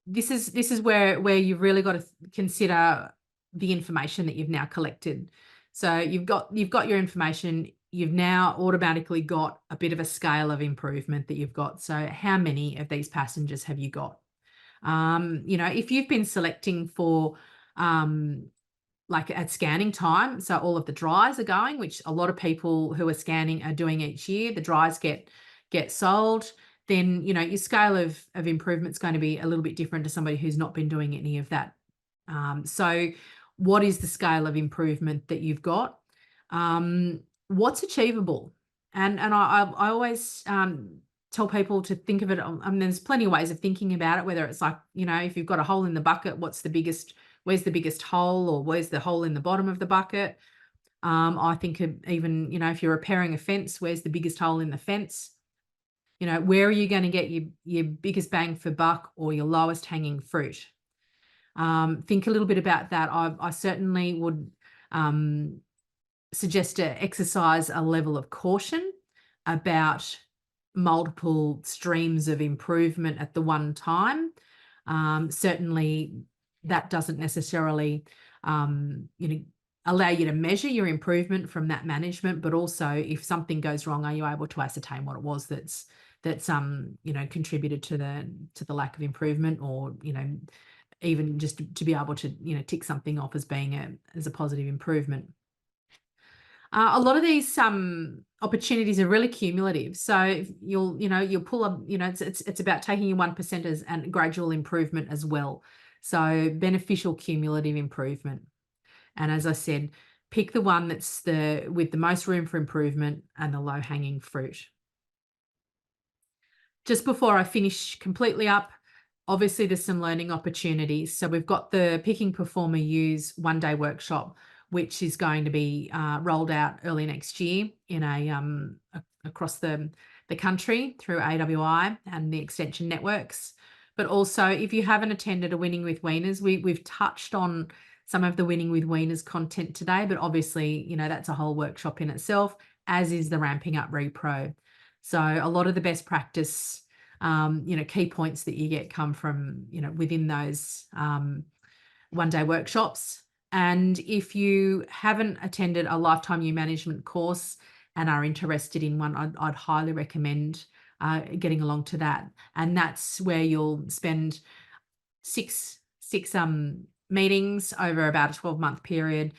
this is where you've really got to consider the information that you've now collected. So you've got your information you've now automatically got a bit of a scale of improvement that you've got. So how many of these passengers have you got? You know, if you've been selecting for like at scanning time, so all of the dries are going, which a lot of people who are scanning are doing each year, the dries get sold, then, you know, your scale of improvement is going to be a little bit different to somebody who's not been doing any of that. So what is the scale of improvement that you've got? What's achievable? And I always tell people to think of it. I mean, there's plenty of ways of thinking about it, whether it's like, you know, if you've got a hole in the bucket, where's the biggest hole, or where's the hole in the bottom of the bucket? I think even, you know, if you're repairing a fence, where's the biggest hole in the fence? You know, where are you going to get your biggest bang for buck or your lowest hanging fruit? Think a little bit about that. I certainly would suggest to exercise a level of caution about multiple streams of improvement at the one time. Certainly that doesn't necessarily, you know, allow you to measure your improvement from that management, but also if something goes wrong, are you able to ascertain what it was that's you know, contributed to the lack of improvement, or, you know, even just to be able to, you know, tick something off as being a positive improvement. A lot of these opportunities are really cumulative. So you'll pull up, you know, it's about taking your 1% and gradual improvement as well. So beneficial cumulative improvement. And as I said, pick the one that's with the most room for improvement and the low hanging fruit. Just before I finish completely up, obviously there's some learning opportunities. So we've got the Picking Performer Ewes one-day workshop, which is going to be rolled out early next year in across the country through AWI and the extension networks. But also, if you haven't attended a Winning with Wieners, we've touched on some of the Winning with Wieners content today, but obviously, you know, that's a whole workshop in itself, as is the Ramping Up Repro. So a lot of the best practice, you know, key points that you get come from, you know, within those one-day workshops. And if you haven't attended a Lifetime New Management course and are interested in one, I'd highly recommend getting along to that. And that's where you'll spend six meetings over about a 12-month period,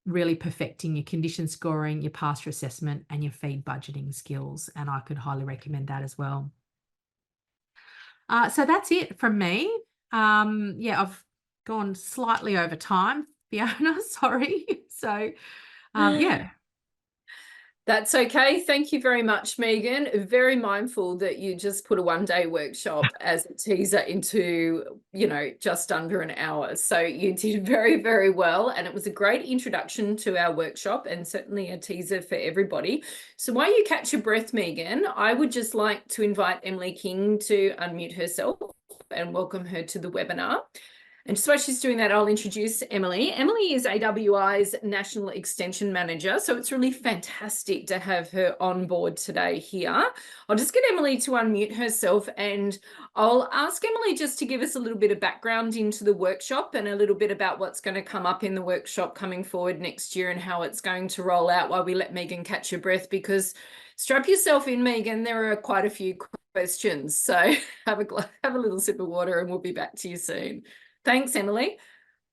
really perfecting your condition scoring, your pass-through assessment, and your feed budgeting skills. And I could highly recommend that as well. So that's it from me. Yeah, I've gone slightly over time, Fiona, sorry. So, yeah. That's okay. Thank you very much, Megan. Very mindful that you just put a one-day workshop as a teaser into, you know, just under an hour. So you did very, very well. And it was a great introduction to our workshop and certainly a teaser for everybody. So while you catch your breath, Megan, I would just like to invite Emily King to unmute herself and welcome her to the webinar. And just while she's doing that, I'll introduce Emily. Emily is AWI's National Extension Manager, so it's really fantastic to have her on board today here. I'll just get Emily to unmute herself, and I'll ask Emily just to give us a little bit of background into the workshop and a little bit about what's going to come up in the workshop coming forward next year and how it's going to roll out while we let Megan catch her breath, because strap yourself in, Megan, there are quite a few questions. So have a little sip of water and we'll be back to you soon. Thanks, Emily.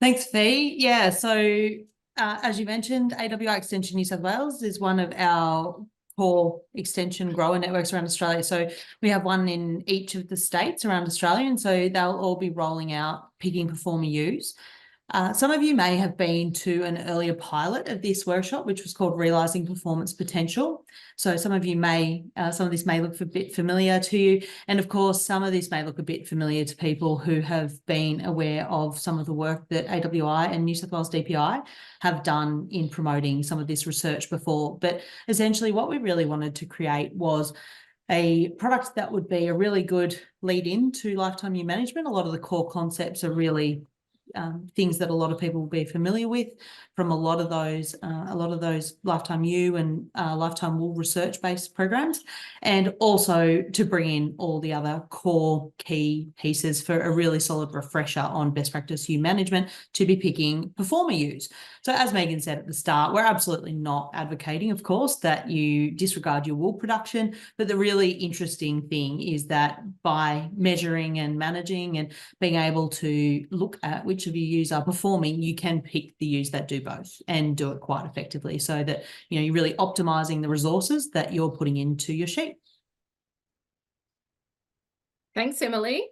Thanks, Fee. Yeah, so as you mentioned, AWI Extension New South Wales is one of our core extension grower networks around Australia. So we have one in each of the states around Australia, and so they'll all be rolling out Picking Performer Ewes. Some of you may have been to an earlier pilot of this workshop, which was called Realising Performance Potential. So some of this may look a bit familiar to you. And of course, some of this may look a bit familiar to people who have been aware of some of the work that AWI and New South Wales DPI have done in promoting some of this research before. But essentially what we really wanted to create was a product that would be a really good lead in to lifetime new management. A lot of the core concepts are really things that a lot of people will be familiar with from a lot of those lifetime ewe and lifetime wool research-based programs, and also to bring in all the other core key pieces for a really solid refresher on best practice ewe management to be picking performer ewes. So as Megan said at the start, we're absolutely not advocating, of course, that you disregard your wool production, but the really interesting thing is that by measuring and managing and being able to look at which of your ewes are performing, you can pick the ewes that do both and do it quite effectively, so that you're really optimizing the resources that you're putting into your sheep. Thanks, Emily.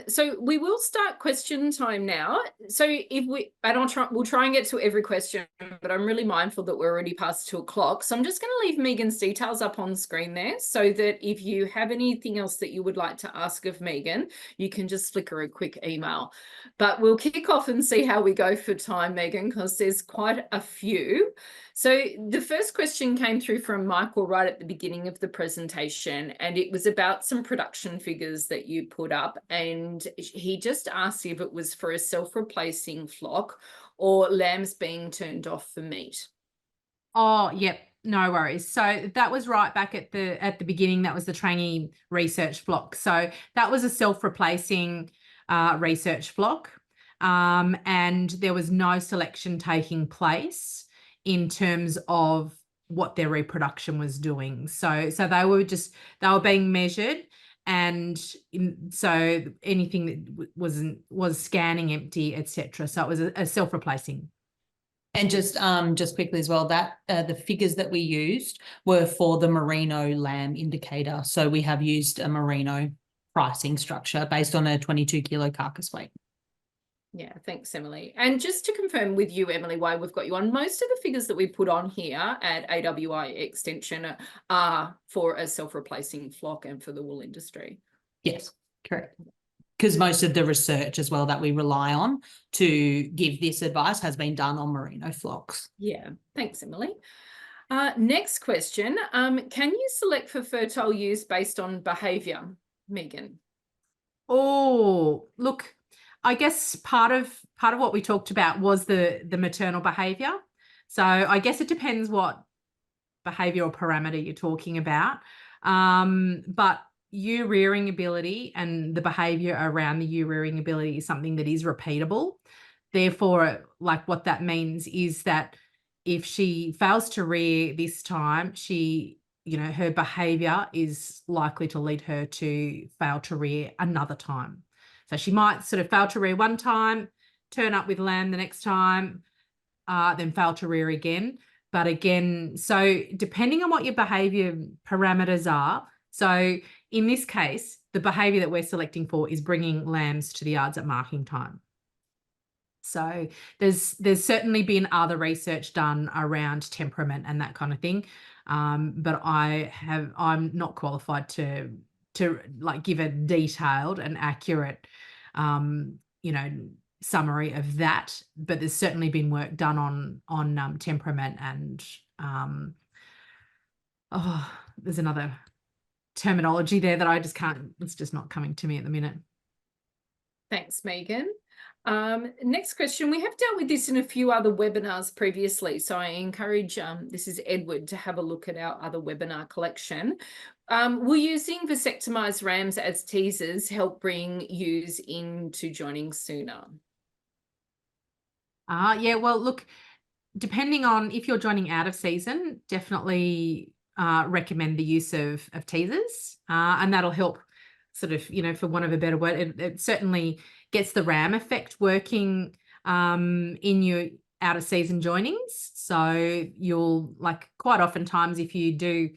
So we will start question time now. So we'll try and get to every question, but I'm really mindful that we're already past 2 o'clock. So I'm just going to leave Megan's details up on screen there, so that if you have anything else that you would like to ask of Megan, you can just flick her a quick email. But we'll kick off and see how we go for time, Megan, because there's quite a few. So the first question came through from Michael right at the beginning of the presentation, and it was about some production figures that you put up, and he just asked if it was for a self-replacing flock or lambs being turned off for meat. Oh, yep. No worries. So that was right back at the beginning. That was the trainee research flock. So that was a self-replacing research flock, and there was no selection taking place in terms of what their reproduction was doing. So they were being measured, and so anything that was scanning empty, etc. So it was a self-replacing. And just quickly as well, that the figures that we used were for the merino lamb indicator. So we have used a merino pricing structure based on a 22 kilo carcass weight. Yeah, thanks, Emily. And just to confirm with you, Emily, why we've got you on, most of the figures that we put on here at AWI Extension are for a self-replacing flock and for the wool industry. Yes, correct. Because most of the research as well that we rely on to give this advice has been done on merino flocks. Yeah, thanks, Emily. Next question. Can you select for fertile ewes based on behaviour, Megan? Oh, look, I guess part of what we talked about was the maternal behaviour. So I guess it depends what behaviour or parameter you're talking about. But ewe rearing ability and the behaviour around the ewe rearing ability is something that is repeatable. Therefore, like what that means is that if she fails to rear this time, her behaviour is likely to lead her to fail to rear another time. So she might sort of fail to rear one time, turn up with lamb the next time, then fail to rear again. But again, so depending on what your behaviour parameters are, so in this case, the behaviour that we're selecting for is bringing lambs to the yards at marking time. So there's certainly been other research done around temperament and that kind of thing, but I'm not qualified to like give a detailed and accurate, summary of that. But there's certainly been work done on temperament and there's another terminology there that I just can't. It's just not coming to me at the minute. Thanks, Megan. Next question. We have dealt with this in a few other webinars previously, so I encourage, this is Edward, to have a look at our other webinar collection. Will using vasectomized rams as teasers help bring ewes into joining sooner? Yeah, well, look, depending on if you're joining out of season, definitely recommend the use of teasers, and that'll help sort of, for want of a better word, it certainly gets the ram effect working in your out of season joinings. So you'll, like, quite oftentimes if you do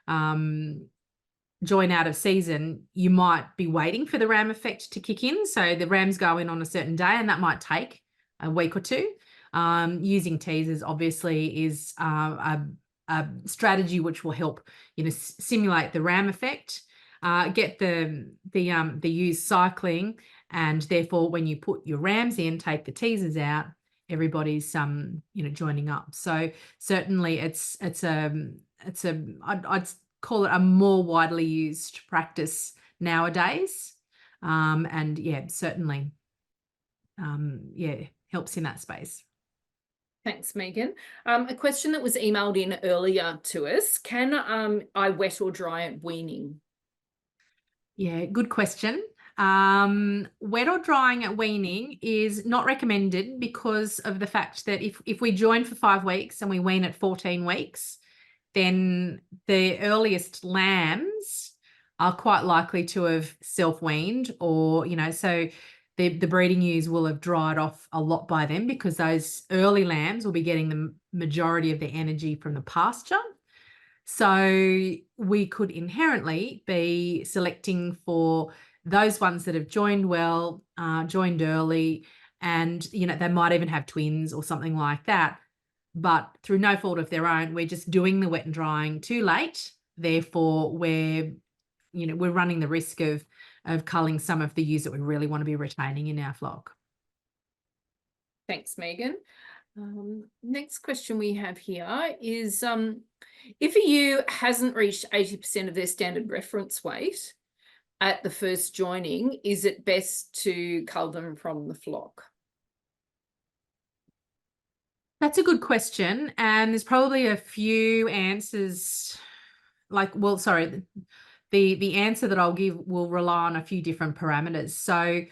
join out of season, you might be waiting for the ram effect to kick in. So the rams go in on a certain day and that might take a week or two. Using teasers obviously is a strategy which will help, simulate the ram effect, get the ewes cycling, and therefore when you put your rams in, take the teasers out, everybody's joining up. So certainly I'd call it a more widely used practice nowadays, and yeah, certainly helps in that space. Thanks, Megan. A question that was emailed in earlier to us: can I wet or dry at weaning? Yeah, good question. Wet or drying at weaning is not recommended because of the fact that if we join for 5 weeks and we wean at 14 weeks, then the earliest lambs are quite likely to have self-weaned, or, so the breeding ewes will have dried off a lot by then, because those early lambs will be getting the majority of their energy from the pasture. So we could inherently be selecting for those ones that have joined well, joined early, and, they might even have twins or something like that. But through no fault of their own, we're just doing the wet and drying too late. Therefore, we're running the risk of culling some of the ewes that we really want to be retaining in our flock. Thanks, Megan. Next question we have here is, if a ewe hasn't reached 80% of their standard reference weight at the first joining, is it best to cull them from the flock? That's a good question, and there's probably a few answers. The answer that I'll give will rely on a few different parameters. So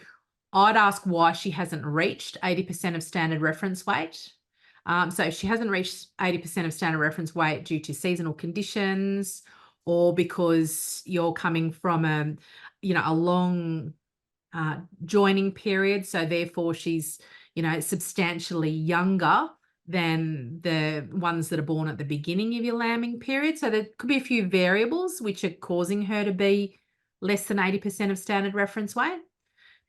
I'd ask why she hasn't reached 80% of standard reference weight. So if she hasn't reached 80% of standard reference weight due to seasonal conditions, or because you're coming from a long joining period, so therefore she's, substantially younger than the ones that are born at the beginning of your lambing period. So there could be a few variables which are causing her to be less than 80% of standard reference weight.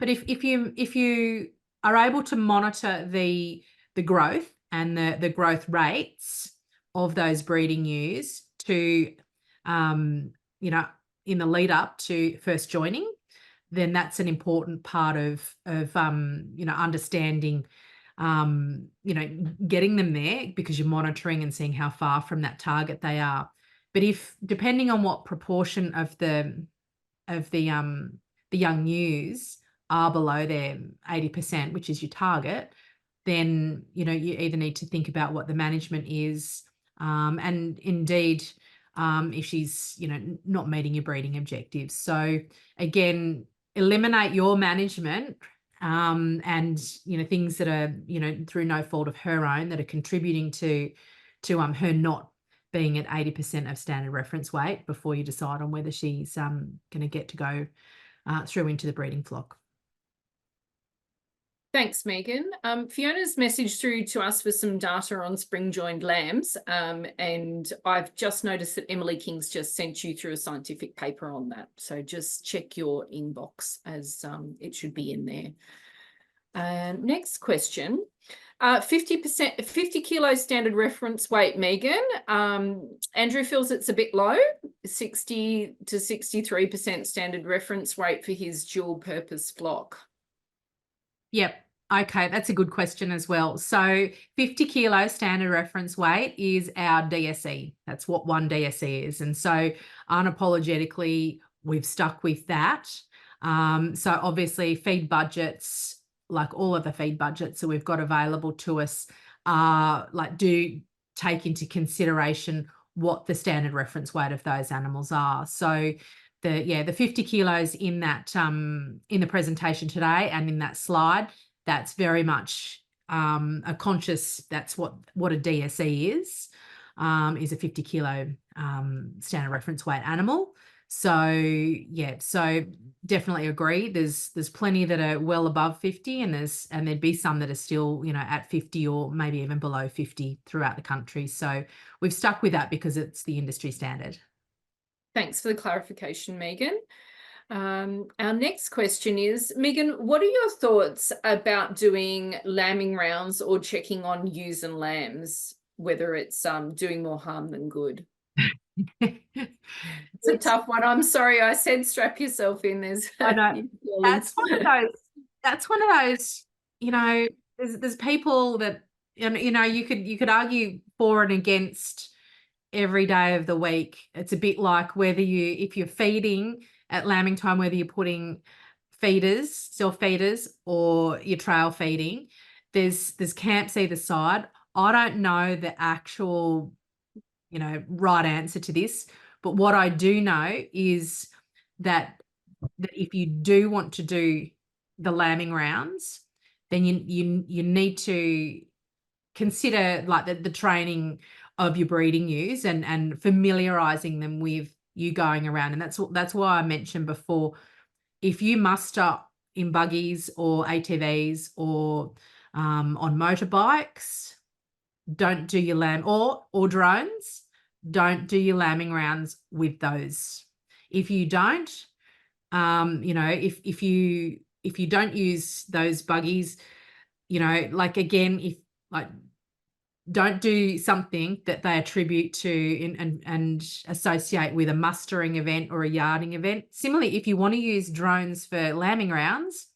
But if you are able to monitor the growth and the growth rates of those breeding ewes to, in the lead up to first joining, then that's an important part of understanding, getting them there, because you're monitoring and seeing how far from that target they are. But if, depending on what proportion of the young ewes are below their 80%, which is your target, then, you either need to think about what the management is, and indeed, if she's, not meeting your breeding objectives. So again, eliminate your management, and, things that are, through no fault of her own, that are contributing to her not being at 80% of standard reference weight before you decide on whether she's going to get to go through into the breeding flock. Thanks, Megan. Fiona's messaged through to us for some data on spring joined lambs, and I've just noticed that Emily King's just sent you through a scientific paper on that. So just check your inbox, as it should be in there. Next question. 50 kilo standard reference weight, Megan. Andrew feels it's a bit low, 60 to 63% standard reference weight for his dual purpose flock. Yep. Okay, that's a good question as well. So 50 kilo standard reference weight is our DSE. That's what one DSE is. And so unapologetically, we've stuck with that. So obviously feed budgets, like all of the feed budgets that we've got available to us, do take into consideration what the standard reference weight of those animals are. So the 50 kilos in that in the presentation today and in that slide, that's very much a conscious, that's what a DSE is a 50 kilo standard reference weight animal. So yeah, so definitely agree. There's plenty that are well above 50, and there'd be some that are still, at 50 or maybe even below 50 throughout the country. So we've stuck with that because it's the industry standard. Thanks for the clarification, Megan. Our next question is, Megan, what are your thoughts about doing lambing rounds or checking on ewes and lambs, whether it's doing more harm than good? It's a tough one. I'm sorry, I said strap yourself in. I know. That's one of those, there's people that, you could argue for and against every day of the week. It's a bit like if you're feeding at lambing time, whether you're putting feeders, self-feeders, or your trail feeding, there's camps either side. I don't know the actual, right answer to this, but what I do know is that if you do want to do the lambing rounds, then you need to consider like the training of your breeding ewes and familiarizing them with you going around. And that's why I mentioned before, if you muster in buggies or ATVs or on motorbikes, don't do your or drones, don't do your lambing rounds with those. If you don't, if you don't use those buggies, like again, if like don't do something that they attribute to and associate with a mustering event or a yarding event. Similarly, if you want to use drones for lambing rounds,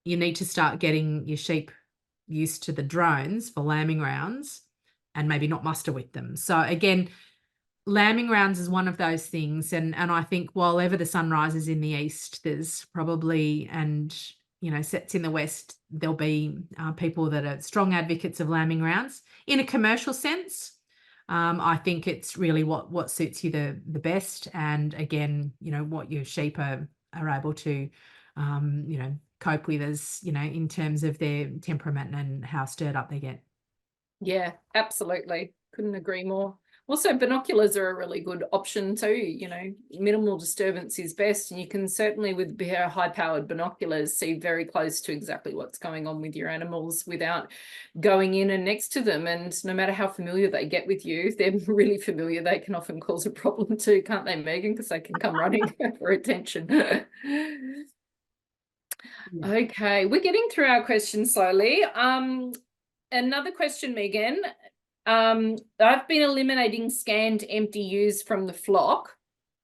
you need to start getting your sheep used to the drones for lambing rounds and maybe not muster with them. So again, lambing rounds is one of those things. And I think while ever the sun rises in the east, there's probably, and sets in the west, there'll be people that are strong advocates of lambing rounds. In a commercial sense, I think it's really what suits you the best. And again, what your sheep are able to, cope with as, in terms of their temperament and how stirred up they get. Yeah, absolutely. Couldn't agree more. Also, binoculars are a really good option too. Minimal disturbance is best, and you can certainly with high-powered binoculars see very close to exactly what's going on with your animals without going in and next to them. And no matter how familiar they get with you, if they're really familiar, they can often cause a problem too, can't they, Megan? Because they can come running for attention. Yeah. Okay, we're getting through our questions slowly. Another question, Megan. I've been eliminating scanned empty ewes from the flock.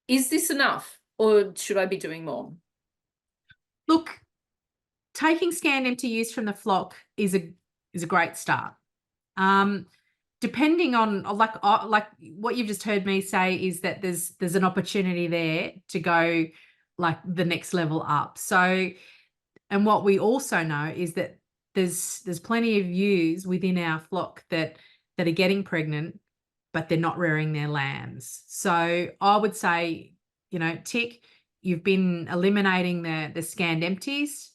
Is this enough, or should I be doing more? Look, taking scanned empty ewes from the flock is a great start. Depending on like what you've just heard me say is that there's an opportunity there to go like the next level up. So, and what we also know is that there's plenty of ewes within our flock that are getting pregnant, but they're not rearing their lambs. So I would say, tick, you've been eliminating the scanned empties.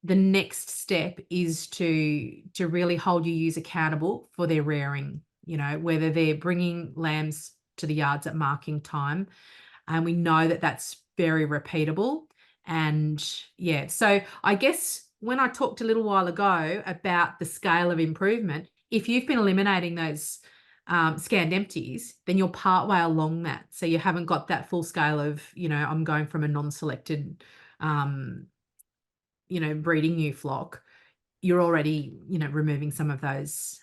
The next step is to really hold your ewes accountable for their rearing, whether they're bringing lambs to the yards at marking time. And we know that that's very repeatable. And yeah, so I guess when I talked a little while ago about the scale of improvement, if you've been eliminating those scanned empties, then you're partway along that. So you haven't got that full scale of, I'm going from a non-selected, breeding ewe flock. You're already, removing some of those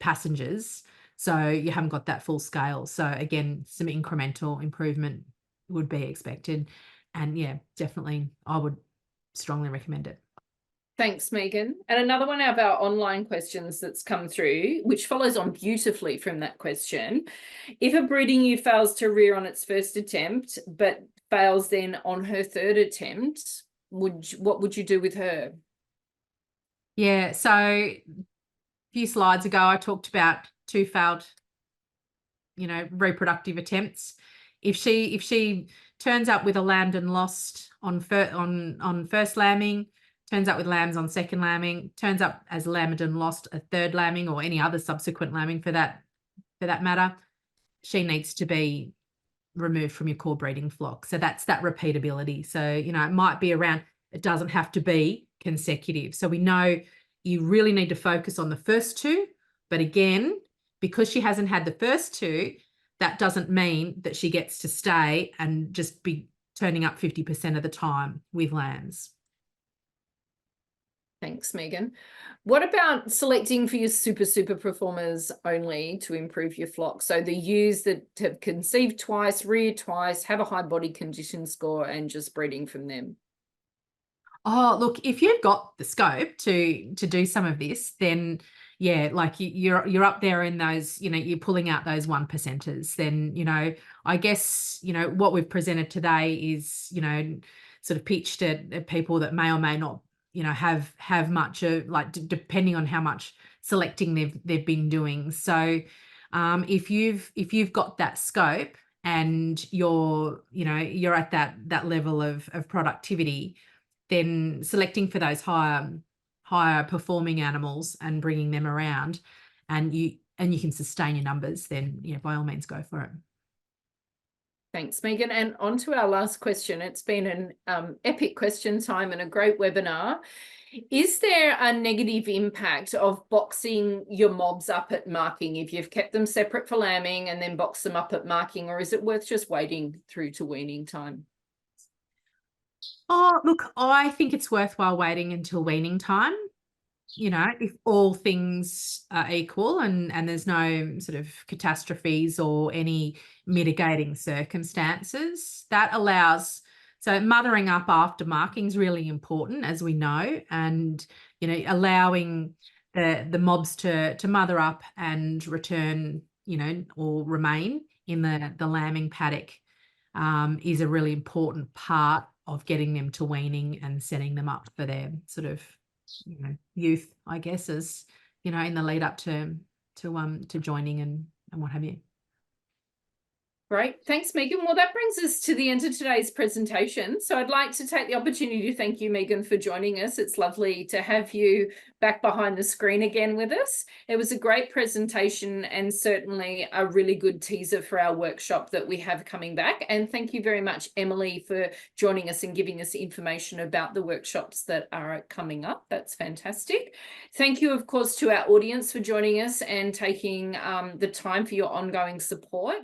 passengers. So you haven't got that full scale. So again, some incremental improvement would be expected. And yeah, definitely, I would strongly recommend it. Thanks, Megan. And another one of our online questions that's come through, which follows on beautifully from that question. If a breeding ewe fails to rear on its first attempt, but fails then on her third attempt, what would you do with her? Yeah, so a few slides ago, I talked about 2 failed, reproductive attempts. If she turns up with a lambed and lost on first lambing, turns up with lambs on second lambing, turns up as lambed and lost a third lambing or any other subsequent lambing for that matter, she needs to be removed from your core breeding flock. So that's that repeatability. So, it might be around, it doesn't have to be consecutive. So we know you really need to focus on the first 2, but again, because she hasn't had the first 2, that doesn't mean that she gets to stay and just be turning up 50% of the time with lambs. Thanks, Megan. What about selecting for your super performers only to improve your flock? So the ewes that have conceived twice, reared twice, have a high body condition score, and just breeding from them. Oh, look, if you've got the scope to do some of this, then yeah, like you're up there in those, you're pulling out those 1%ers. Then, I guess, what we've presented today is, sort of pitched at people that may or may not, you know, have much of, like, depending on how much selecting they've been doing. So if you've got that scope and you're at that level of productivity, then selecting for those higher performing animals and bringing them around, and you can sustain your numbers, then by all means go for it. Thanks, Megan. And on to our last question. It's been an epic question time and a great webinar. Is there a negative impact of boxing your mobs up at marking if you've kept them separate for lambing and then box them up at marking, or is it worth just waiting through to weaning time? Oh, look, I think it's worthwhile waiting until weaning time. If all things are equal and there's no sort of catastrophes or any mitigating circumstances, that allows. So mothering up after marking is really important, as we know, and allowing the mobs to mother up and return, or remain in the lambing paddock is a really important part of getting them to weaning and setting them up for their sort of youth, I guess, as in the lead up to joining and what have you. Great. Thanks, Megan. Well, that brings us to the end of today's presentation. So I'd like to take the opportunity to thank you, Megan, for joining us. It's lovely to have you back behind the screen again with us. It was a great presentation and certainly a really good teaser for our workshop that we have coming back. And thank you very much, Emily, for joining us and giving us information about the workshops that are coming up. That's fantastic. Thank you, of course, to our audience for joining us and taking the time for your ongoing support.